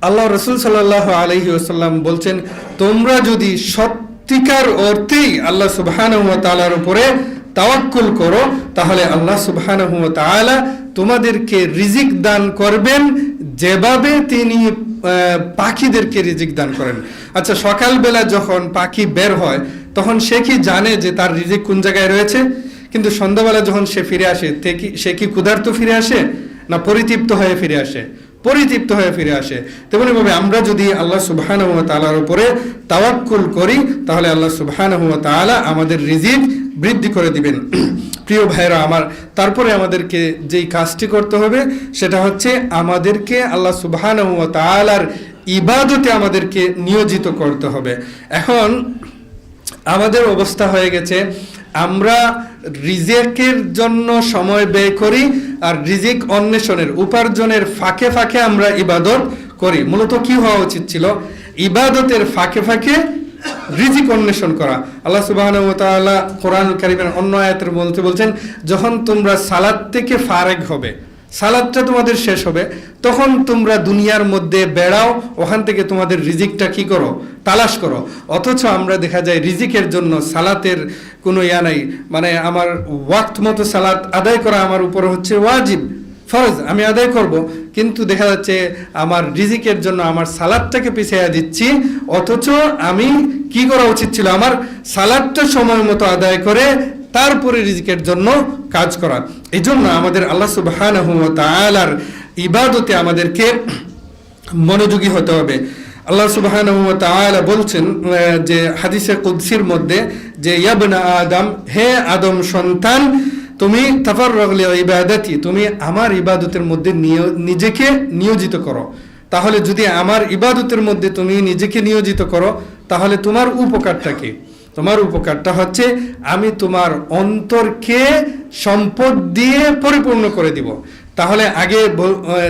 আল্লাহ রাসূল সাল্লাল্লাহু আলাইহি ওয়াসাল্লাম বলছেন, তোমরা যদি সত্যিকার অর্থেই আল্লাহ সুবহানাহু ওয়া তাআলার উপরে তাওয়াক্কুল করো তাহলে আল্লাহ সুবহানাহু ওয়া তাআলা তোমাদেরকে রিজিক দান করবেন যেভাবে তিনি পাখিদেরকে রিজিক দান করেন। আচ্ছা, সকালবেলা যখন পাখি বের হয় তখন সে কি জানে যে তার রিজিক কোন জায়গায় রয়েছে? কিন্তু সন্ধ্যাবেলা যখন সে ফিরে আসে সে কি ক্ষুধার্ত ফিরে আসে না পরিতৃপ্ত হয়ে ফিরে আসে? পরিতৃপ্ত হয়ে ফিরে আসে। তেমনিভাবে আমরা যদি আল্লাহ সুবহানাহু ওয়া তাআলার উপরে তাওয়াক্কুল করি তাহলে আল্লাহ সুবহানাহু ওয়া তাআলা আমাদের রিজিক বৃদ্ধি করে দিবেন। প্রিয় ভাইরা আমার, তারপরে আমাদেরকে যেই কাজটি করতে হবে সেটা হচ্ছে আমাদেরকে আল্লাহ সুবহানাহু ওয়া তাআলার ইবাদতে আমাদেরকে নিয়োজিত করতে হবে। এখন আমাদের অবস্থা হয়ে গেছে, আমরা রিজিকের জন্য সময় ব্যয় করি আর রিজিক অন্বেষণের উপার্জনের ফাঁকে ফাঁকে আমরা ইবাদত করি। মূলত কি হওয়া উচিত ছিল? ইবাদতের ফাঁকে ফাঁকে রিজিক অন্বেষণ করা। আল্লাহ সুবহানাহু ওয়া তাআলা কোরআন কারীমের অন্য আয়াতের মধ্যে বলছেন, যখন তোমরা সালাত থেকে ফারেগ হবে, সালাতটা তোমাদের শেষ হবে, তখন তোমরা দুনিয়ার মধ্যে বেড়াও, ওখান থেকে তোমাদের রিজিকটা কি করো? তালাশ করো। অথচ আমরা দেখা যায় রিজিকের জন্য সালাতের কোনো নাই, মানে আমার ওয়াক্ত মতো সালাত আদায় করা আমার উপরে হচ্ছে ওয়াজিব, ফরজ, আমি আদায় করব, কিন্তু দেখা যাচ্ছে আমার রিজিকের জন্য আমার সালাদটাকে পিছিয়ে দিচ্ছি। অথচ আমি কি করা উচিত ছিল? আমার সালাদটা সময় মতো আদায় করে তারপরে রিজিকের জন্য কাজ করা। এই জন্য আমাদের আল্লাহ সুবহানাহু ওয়া তাআলার ইবাদতে আমাদেরকে মনোযোগী হতে হবে। আল্লাহ সুবহানাহু ওয়া তাআলা বলছেন যে হাদিসে কুদসির মধ্যে যে ইয়া আদম, হে আদম সন্তান, তুমি তাফাররাগ লিইবাদাতি, তুমি আমার ইবাদতের মধ্যে নিজেকে নিয়োজিত করো। তাহলে যদি আমার ইবাদতের মধ্যে তুমি নিজেকে নিয়োজিত করো তাহলে তোমার উপকারটা কি? তোমার উপকারটা হচ্ছে আমি তোমার অন্তরকে সম্পদ দিয়ে পরিপূর্ণ করে দিব। তাহলে আগে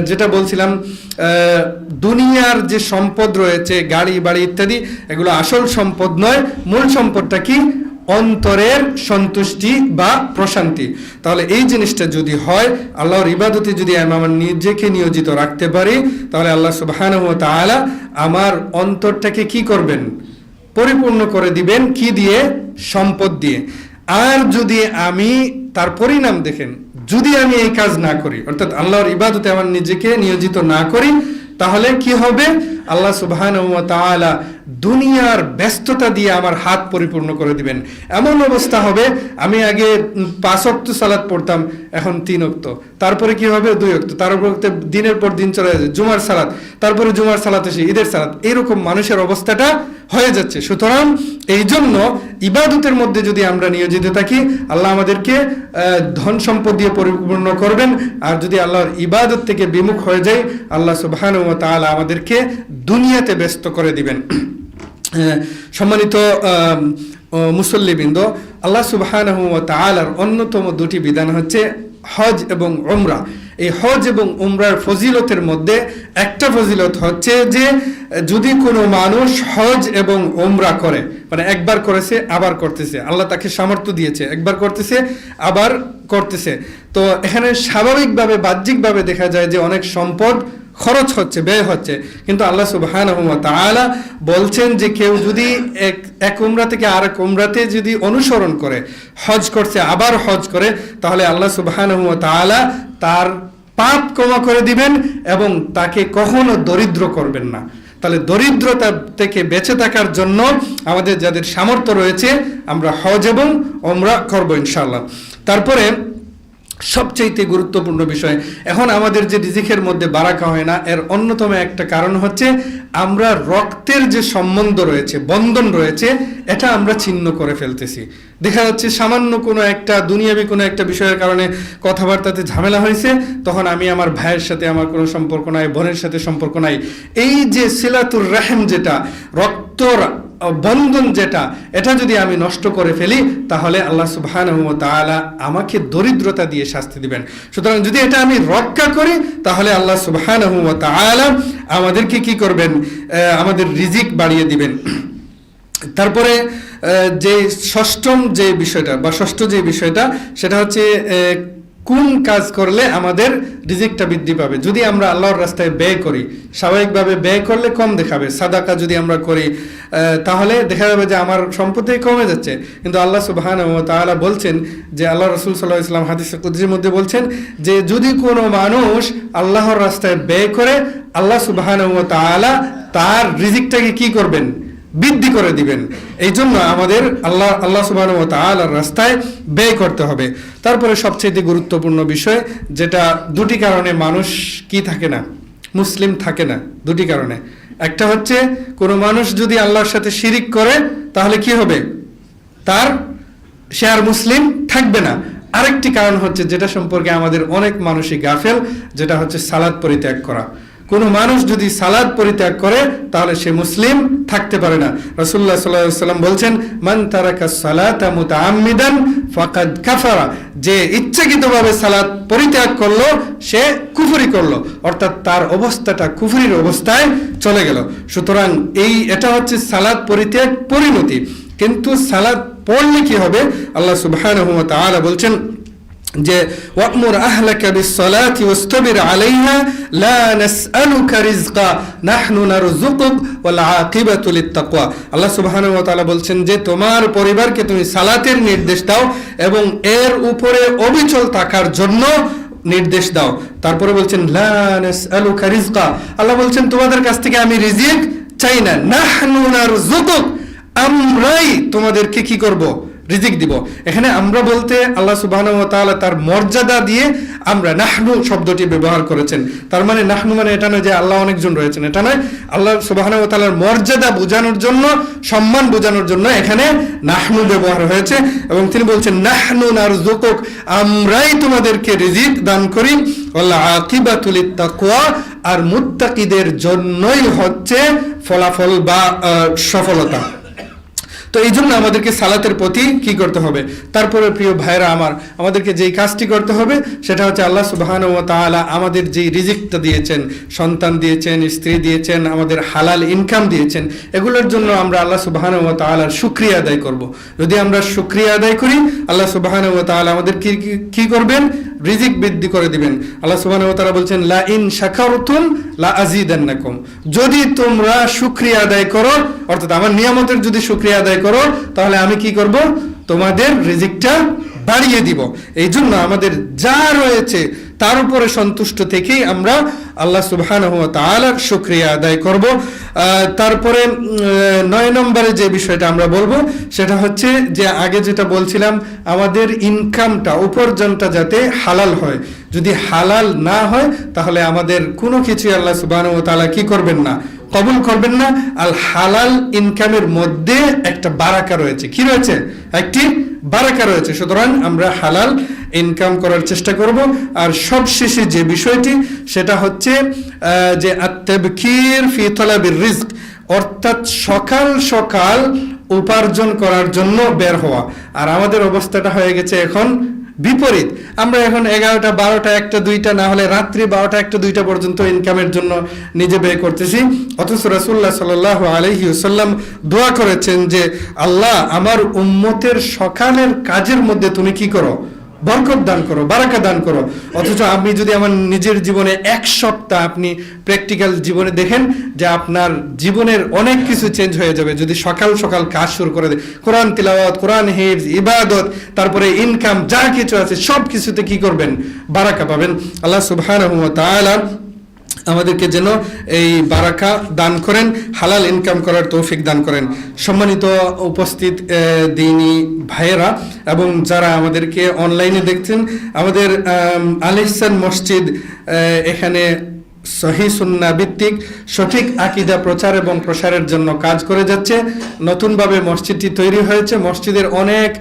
যেটা বলছিলাম, দুনিয়ার যে সম্পদ রয়েছে, গাড়ি বাড়ি ইত্যাদি, এগুলো আসল সম্পদ নয়। মূল সম্পদটা কি? অন্তরের সন্তুষ্টি বা প্রশান্তি। তাহলে এই জিনিসটা যদি হয়, আল্লাহর ইবাদতে যদি আমি আমার নিজেকে নিয়োজিত রাখতে পারি, তাহলে আল্লাহ সুবহানাহু ওয়া তাআলা আমার অন্তরটাকে কি করবেন? পরিপূর্ণ করে দিবেন। কি দিয়ে? সম্পদ দিয়ে। আর যদি আমি তার পরিণাম দেখেন, যদি আমি এই কাজ না করি, অর্থাৎ আল্লাহর ইবাদতে আমার নিজেকে নিয়োজিত না করি, তাহলে কি হবে? আল্লাহ সুবহানাহু ওয়া তাআলা দুনিয়ার ব্যস্ততা দিয়ে আমার হাত পরিপূর্ণ করে দিবেন। এমন অবস্থা হবে, আমি আগে 5 ওয়াক্ত সালাত পড়তাম, এখন 3 ওয়াক্ত, তারপরে কি হবে? 2 ওয়াক্ত, তারপর দিনের পর দিন চলে যাচ্ছে জুমার সালাত, তারপরে জুমার সালাত এসে ঈদের সালাত, এরকম মানুষের অবস্থাটা হয়ে যাচ্ছে। সুতরাং এই জন্য ইবাদতের মধ্যে যদি আমরা নিয়োজিত থাকি, আল্লাহ আমাদেরকে ধন সম্পদ দিয়ে পরিপূর্ণ করবেন। আর যদি আল্লাহর ইবাদত থেকে বিমুখ হয়ে যায়, আল্লাহ সুবহানাহু ওয়া তাআলা আমাদেরকে দুনিয়াতে ব্যস্ত করে দিবেন। সম্মানিত মুসল্লিবৃন্দ, আল্লাহ সুবহানাহু ওয়া তাআলার অন্যতম 2টি বিধান হচ্ছে হজ এবং উমরা। এই হজ এবং উমরার ফজিলতের মধ্যে একটা ফজিলত হচ্ছে যে যদি কোনো মানুষ হজ এবং উমরা করে, মানে একবার করেছে আবার করতেছে, আল্লাহ তাকে সামর্থ্য দিয়েছে, একবার করতেছে আবার করতেছে, তো এখানে স্বাভাবিকভাবে বাহ্যিকভাবে দেখা যায় যে অনেক সম্পদ খরচ হচ্ছে, ব্যয় হচ্ছে, কিন্তু আল্লাহ সুবহানাহু ওয়া তাআলা বলছেন যে কেউ যদি এক উমরা থেকে আরেক উমরাতে যদি অনুসরণ করে, হজ করছে আবার হজ করে, তাহলে আল্লাহ সুবহানাহু ওয়া তাআলা তার পাপ ক্ষমা করে দিবেন এবং তাকে কখনো দরিদ্র করবেন না। তাহলে দরিদ্রতা থেকে বেঁচে থাকার জন্য আমাদের যাদের সামর্থ্য রয়েছে আমরা হজ এবং উমরা করব ইনশাআল্লাহ। তারপরে সবচেয়ে গুরুত্বপূর্ণ বিষয়। এখন আমাদের যে রিজিকের মধ্যে বারাকা হয় না, এর অন্যতম একটা কারণ হচ্ছে আমরা রক্তের যে সম্বন্ধ রয়েছে, বন্ধন রয়েছে, এটা আমরা ছিন্ন করে ফেলতেছি। দেখা যাচ্ছে সামান্য কোনো একটা দুনিয়াবি কোনো একটা বিষয়ের কারণে কথাবার্তাতে ঝামেলা হয়েছে, তখন আমি আমার ভাইয়ের সাথে আমার কোনো সম্পর্ক নাই, বোনের সাথে সম্পর্ক নাই। এই যে সিলাতুর রাহম, যেটা রক্তর বন্ধন, যেটা এটা যদি আমি নষ্ট করে ফেলি, তাহলে আল্লাহ সুবহানাহু ওয়া তাআলা আমাকে দরিদ্রতা দিয়ে শাস্তি দিবেন। সুতরাং যদি এটা আমি রক্ষা করি, তাহলে আল্লাহ সুবহানাহু ওয়া তাআলা আমাদেরকে কি করবেন, আমাদের রিজিক বাড়িয়ে দিবেন। তারপরে যে ষষ্ঠম যে বিষয়টা বা ষষ্ঠ যে বিষয়টা, সেটা হচ্ছে কোন কাজ করলে আমাদের রিজিকটা বৃদ্ধি পাবে। যদি আমরা আল্লাহর রাস্তায় ব্যয় করি, স্বাভাবিকভাবে ব্যয় করলে কম দেখাবে। সাদাকা যদি আমরা করি, তাহলে দেখা যাবে যে আমার সম্পত্তি কমে যাচ্ছে। কিন্তু আল্লাহ সুবহানাহু ওয়া তাআলা বলছেন যে, আল্লাহ রাসূল সাল্লাল্লাহু আলাইহি ওয়াসাল্লাম হাদিসে কুদসির মধ্যে বলছেন যে, যদি কোনো মানুষ আল্লাহর রাস্তায় ব্যয় করে, আল্লাহ সুবহানাহু ওয়া তাআলা তার রিজিকটাকে কি করবেন, বৃদ্ধি করে দিবেন। এই জন্য আমাদের আল্লাহ সুবহানাহু ওয়া তাআলার রাস্তায় ব্যয় করতে হবে। তারপরে সবচেয়ে গুরুত্বপূর্ণ বিষয়, যেটা দুটি কারণে মানুষ কি থাকে না, মুসলিম থাকে না। দুটি কারণে, একটা হচ্ছে কোনো মানুষ যদি আল্লাহর সাথে শিরিক করে, তাহলে কি হবে, সে আর মুসলিম থাকবে না। আরেকটি কারণ হচ্ছে, যেটা সম্পর্কে আমাদের অনেক মানুষই গাফেল, যেটা হচ্ছে সালাত পরিত্যাগ করা। কোনো মানুষ যদি সালাত পরিত্যাগ করে, তাহলে সে মুসলিম থাকতে পারে না। রাসূলুল্লাহ সাল্লাল্লাহু আলাইহি ওয়াসাল্লাম বলছেন, মান তারাকা সালাতা মুতাআম্মিদান ফাকাদ কাফারা, যে ইচ্ছাকৃতভাবে সালাত পরিত্যাগ করলো, সে কুফরি করলো, অর্থাৎ তার অবস্থাটা কুফরির অবস্থায় চলে গেল। সুতরাং এটা হচ্ছে সালাত পরিত্যাগ পরিণতি। কিন্তু সালাত পড়লে কি হবে, আল্লাহ সুবহানাহু ওয়া তাআলা বলছেন যে, ওয়া'মুর আহলাকা বিস-সালাতি ওয়াসতাবির আলাইহা লা নাসআলুকা রিজকা নাহনু নারযুকুক ওয়াল আকিবাতু লিত-তাকওয়া। আল্লাহ সুবহানাহু ওয়া তাআলা বলছেন যে, তোমার পরিবারকে তুমি সালাতের নির্দেশ দাও এবং এর উপরে অবিচল থাকার জন্য নির্দেশ দাও। তারপরে বলছেন লা নাসআলুকা রিজকা, আল্লাহ বলছেন তোমাদের কাছ থেকে আমি রিজিক চাই না, নাহনু নারযুকুক, আমরাই তোমাদেরকে কি করব, রিজিক দিব। এখানে আমরা বলতে আল্লাহ সুবহানাহু ওয়া তাআলা তার মর্যাদা দিয়ে আমরা নাহনু শব্দটি ব্যবহার করেছেন। তার মানে নাহনু মানে এটা নয় যে আল্লাহ অনেকজন রয়েছেন, এটা নয়। আল্লাহ সুবহানাহু ওয়া তাআলার মর্যাদা বোঝানোর জন্য, সম্মান বোঝানোর জন্য এখানে নাহনু ব্যবহার হয়েছে। এবং তিনি বলছেন নাহনু নারযুকুক, আমরাই তোমাদেরকে রিজিক দান করি, ওয়াল আকিবাতু লিত-তাকওয়া, আর মুত্তাকিদের জন্যই হচ্ছে ফলাফল বা সফলতা। তো এই জন্য আমাদেরকে সালাতের প্রতি কি করতে হবে। তারপরে প্রিয় ভাইরা আমার, আমাদেরকে যেই কাজটি করতে হবে, সেটা হচ্ছে আল্লাহ সুবহানাহু ওয়া তাআলা আমাদের যেই রিজিকটা দিয়েছেন, সন্তান দিয়েছেন, স্ত্রী দিয়েছেন, আমাদের হালাল ইনকাম দিয়েছেন, এগুলোর জন্য আমরা আল্লাহ সুবহানাহু ওয়া তাআলার শুকরিয়া আদায় করব। যদি আমরা শুকরিয়া আদায় করি, আল্লাহ সুবহানাহু ওয়া তাআলা আমাদের কি করবেন, রিজিক বৃদ্ধি করে দিবেন। আল্লাহ সুবহানাহু ওয়া তাআলা বলছেন, লা ইন শাকারতুম লা আযীদান্নাকুম, যদি তোমরা শুকরিয়া আদায় করো, অর্থাৎ আমার নিয়ামতের যদি শুকরিয়া আদায় করো, তাহলে আমি কি করব, তোমাদের রিজিকটা বাড়িয়ে দিব। এই জন্য আমাদের যা রয়েছে তার উপরে সন্তুষ্ট থেকেই আমরা আল্লাহ সুবহানাহু ওয়া তাআলার শুকরিয়া আদায় করব। তারপরে 9 নম্বরে যে বিষয়টা আমরা বলবো, সেটা হচ্ছে যে আগে যেটা বলছিলাম, আমাদের ইনকামটা, উপার্জনটা যাতে হালাল হয়। যদি হালাল না হয়, তাহলে আমাদের কোনো কিছুই আল্লাহ সুবহানাহু ওয়া তাআলা কি করবেন না, কবুল করবেন না। আর হালাল ইনকামের মধ্যে একটা বারাকা রয়েছে। কি রয়েছে? একটি বারাকা রয়েছে। সুতরাং আমরা হালাল ইনকাম করার চেষ্টা করব। আর সবশেষে যে বিষয়টি, সেটা হচ্ছে যে আত-তাবকির ফি তালাবির রিজক, অর্থাৎ সকাল সকাল উপার্জন করার জন্য বের হওয়া। আর আমাদের অবস্থাটা হয়ে গেছে এখন বিপরীত। আমরা এখন 11টা 12টা 1টা 2টা, না হলে রাত্রি 12টা 1টা 2টা পর্যন্ত ইনকামের জন্য নিজে ব্যয় করতেছি। অথচ রাসূলুল্লাহ সাল্লাল্লাহু আলাইহি ওয়াসাল্লাম দোয়া করেছেন যে, আল্লাহ আমার উম্মতের সকালের কাজের মধ্যে তুমি কি করো, বরকত দান করো, বারাকা দান করো। অথচ আপনি যদি আমার নিজের জীবনে 1 সপ্তাহ আপনি প্র্যাকটিক্যাল জীবনে দেখেন যে আপনার জীবনের অনেক কিছু চেঞ্জ হয়ে যাবে যদি সকাল সকাল কাজ শুরু করে দেয়। কোরআন তিলাওয়াত, কোরআন হিফজ, ইবাদত, তারপরে ইনকাম, যা কিছু আছে সব কিছুতে কি করবেন, বারাকা পাবেন। আল্লাহ সুবহানাহু ওয়া তাআলা আমাদেরকে যেন এই বারাকা দান করেন, হালাল ইনকাম করার তৌফিক দান করেন। সম্মানিত উপস্থিত দ্বীনি ভাইয়েরা এবং যারা আমাদেরকে অনলাইনে দেখছেন, আমাদের আল ইহসান মসজিদ এখানে সহিহ সুন্নাহ ভিত্তিক সঠিক আকীদা প্রচার এবং প্রসারের জন্য কাজ করে যাচ্ছে। নতুনভাবে মসজিদটি তৈরি হয়েছে, মসজিদের অনেক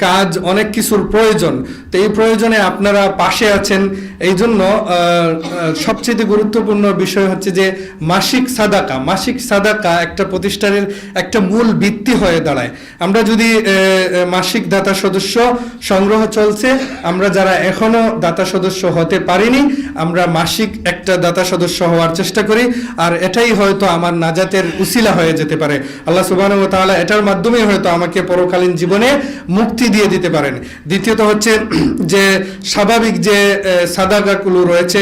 কাজ, অনেক কিছুর প্রয়োজন। তো এই প্রয়োজনে আপনারা পাশে আছেন। এই জন্য সবচেয়ে গুরুত্বপূর্ণ বিষয় হচ্ছে যে মাসিক সাদাকা একটা প্রতিষ্ঠানের একটা মূল ভিত্তি হয়ে দাঁড়ায়। আমরা যদি মাসিক দাতা সদস্য সংগ্রহ চলছে, আমরা যারা এখনো দাতা সদস্য হতে পারিনি, আমরা মাসিক একটা দাতা সদস্য হওয়ার চেষ্টা করি, আর এটাই হয়তো আমার নাজাতের উসিলা হয়ে যেতে পারে। আল্লাহ সুবহানাহু ওয়া তাআলা এটার মাধ্যমে হয়তো আমাকে পরকালীন জীবনে মুক্তি দিয়ে দিতে পারেন। দ্বিতীয়ত হচ্ছে যে স্বাভাবিক যে সাদাকাগুলো রয়েছে,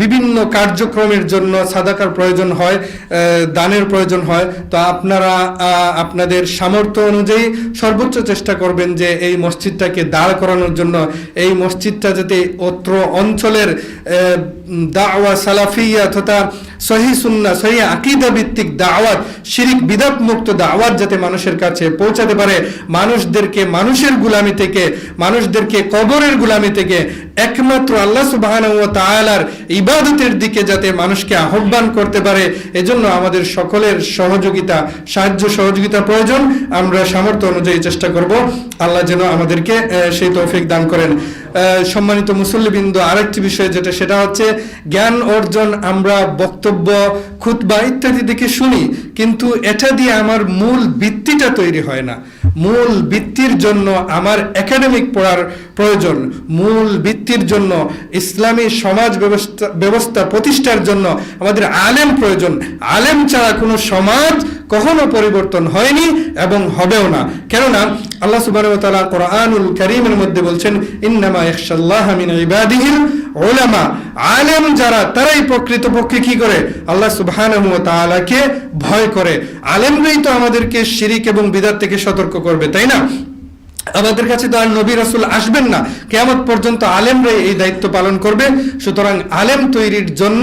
বিভিন্ন কার্যক্রমের জন্য সাদাকার প্রয়োজন হয়, দানের প্রয়োজন হয়। তো আপনারা আপনাদের সামর্থ্য অনুযায়ী সর্বোচ্চ চেষ্টা করবেন যে এই মসজিদটাকে দাঁড় করানোর জন্য, এই মসজিদটা যাতে অত্র অঞ্চলের দাওয়া সালাফিয়া তথা সহিহ সুন্নাহ সহিহ আকীদা ভিত্তিক দাওয়াত, শিরক বিদআত মুক্ত দাওয়াত যাতে মানুষের কাছে পৌঁছাতে পারে, মানুষদেরকে মানুষের গোলামি থেকে, মানুষদেরকে কবরের গোলামি থেকে একমাত্র আল্লাহ সুবহানাহু ওয়া তাআলার ইবাদতের দিকে যাতে মানুষকে আহ্বান করতে পারে, এজন্য আমাদের সকলের সাহায্য সহযোগিতা প্রয়োজন। আমরা সামর্থ্য অনুযায়ী চেষ্টা করব, আল্লাহ যেন আমাদেরকে সেই তৌফিক দান করেন। সম্মানিত মুসল্লিবৃন্দ, আরেকটি বিষয় যেটা, সেটা হচ্ছে জ্ঞান অর্জন। আমরা বক্তব্য, খুতবা ইত্যাদি দেখে শুনি, কিন্তু এটা দিয়ে আমার মূল ভিত্তিটা তৈরি হয় না। মূল ভিত্তির জন্য আমার একাডেমিক পড়ার প্রয়োজন, মূল ভিত্তির জন্য ইসলামী সমাজ ব্যবস্থা প্রতিষ্ঠার জন্য আমাদের আলেম প্রয়োজন। আলেম ছাড়া কোনো সমাজ কখনো পরিবর্তন হয়নি এবং হবেও না। কেননা আল্লাহ সুবহানাহু ওয়া তাআলা কোরআনুল কারীমের মধ্যে বলছেন, ইন্নামা ইয়াখশাল্লাহা মিন ইবাদিহিল উলামা। আলেম যারা, তারাই প্রকৃতপক্ষে কি করে? আল্লাহ সুবহানাহু ওয়া তাআলাকে ভয় করে। আলেমরাই তো আমাদেরকে শিরক এবং বিদআত থেকে সতর্ক করবে, তাই না? আমাদের কাছে তো আর নবী রাসূল আসবেন না, কিয়ামত পর্যন্ত আলেমরাই এই দায়িত্ব পালন করবে। সুতরাং আলেম তৈরির জন্য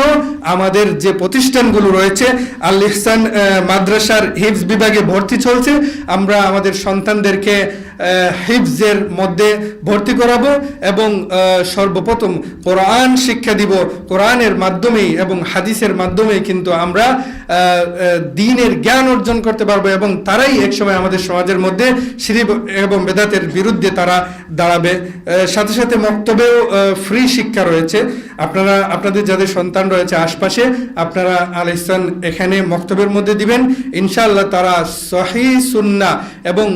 আমাদের যে প্রতিষ্ঠানগুলো রয়েছে, আল ইহসান মাদ্রাসার হিফজ বিভাগে ভর্তি চলছে। আমরা আমাদের সন্তানদেরকে হিফজের মধ্যে ভর্তি করাবো এবং সর্বপ্রথম কোরআন শিক্ষা দিব। কোরআনের মাধ্যমেই এবং হাদিসের মাধ্যমেই কিন্তু আমরা দ্বীনের জ্ঞান অর্জন করতে পারবো, এবং তারাই একসময় আমাদের সমাজের মধ্যে শিরক এবং বেদাতের বিরুদ্ধে তারা দাঁড়াবে। সাথে সাথে মক্তবেও ফ্রি শিক্ষা রয়েছে। আপনাদের যাদের সন্তান রয়েছে আশপাশে, আপনারা আল ইহসান এখানে মক্তবের মধ্যে দিবেন। ইনশাআল্লাহ তারা সহিহ সুন্নাহ এবং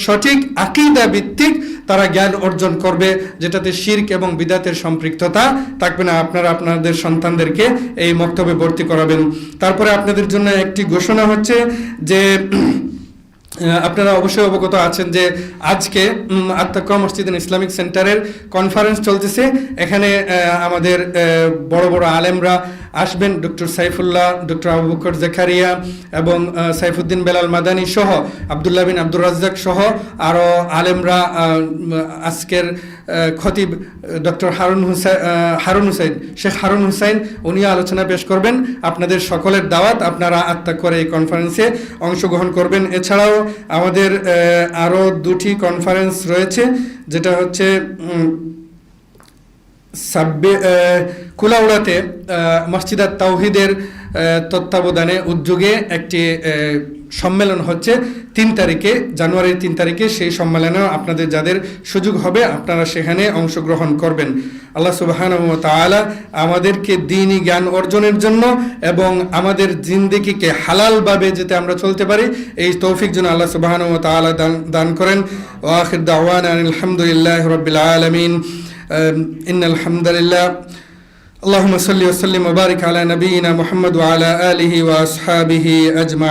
সঠিক আকীদা ভিত্তিক তারা জ্ঞান অর্জন করবে, যেটাতে শিরক এবং বিদআতের সম্পৃক্ততা থাকবে না। আপনারা আপনাদের সন্তানদেরকে এই মক্তবে ভর্তি করাবেন। তারপরে আপনাদের জন্য একটি ঘোষণা হচ্ছে যে আপনারা অবশ্যই অবগত আছেন যে আজকে আত-তাকওয়া মসজিদ ইসলামিক সেন্টারের কনফারেন্স চলতেছে। এখানে আমাদের বড় বড় আলেমরা আসবেন, ডক্টর সাইফুল্লাহ, ডক্টর আবু বকর জাকারিয়া এবং সাইফুদ্দিন বেলাল মাদানী সহ, আব্দুল্লাহ বিন আব্দুর রাজ্জাক সহ আরও আলেমরা। আজকের খতিব ডক্টর শেখ হারুন হুসাইন, উনি আলোচনা পেশ করবেন। আপনাদের সকলের দাওয়াত, আপনারা আত-তাকওয়ার এই কনফারেন্সে অংশগ্রহণ করবেন। এছাড়াও আমাদের আরও দুটি কনফারেন্স রয়েছে, যেটা হচ্ছে কুলাউড়াতে মসজিদ আত-তাওহীদের তত্ত্বাবধানে উদ্যোগে একটি সম্মেলন হচ্ছে 3 তারিখে, জানুয়ারির 3 তারিখে। সেই সম্মেলনেও আপনাদের যাদের সুযোগ হবে আপনারা সেখানে অংশগ্রহণ করবেন। আল্লাহ সুবহানাহু ওয়া তাআলা আমাদেরকে দ্বীনি জ্ঞান অর্জনের জন্য এবং আমাদের জিন্দেগিকে হালালভাবে যাতে আমরা চলতে পারি, এই তৌফিক যেন আল্লাহ সুবহানাহু ওয়া তাআলা দান করেন। ওয়া আখির দাওয়ানা আলহামদুলিল্লাহি রাব্বিল আলামিন। ইন্নাল হামদালিল্লাহ। اللهم صل وسلم وبارك على نبينا محمد وعلى آله وأصحابه أجمعين.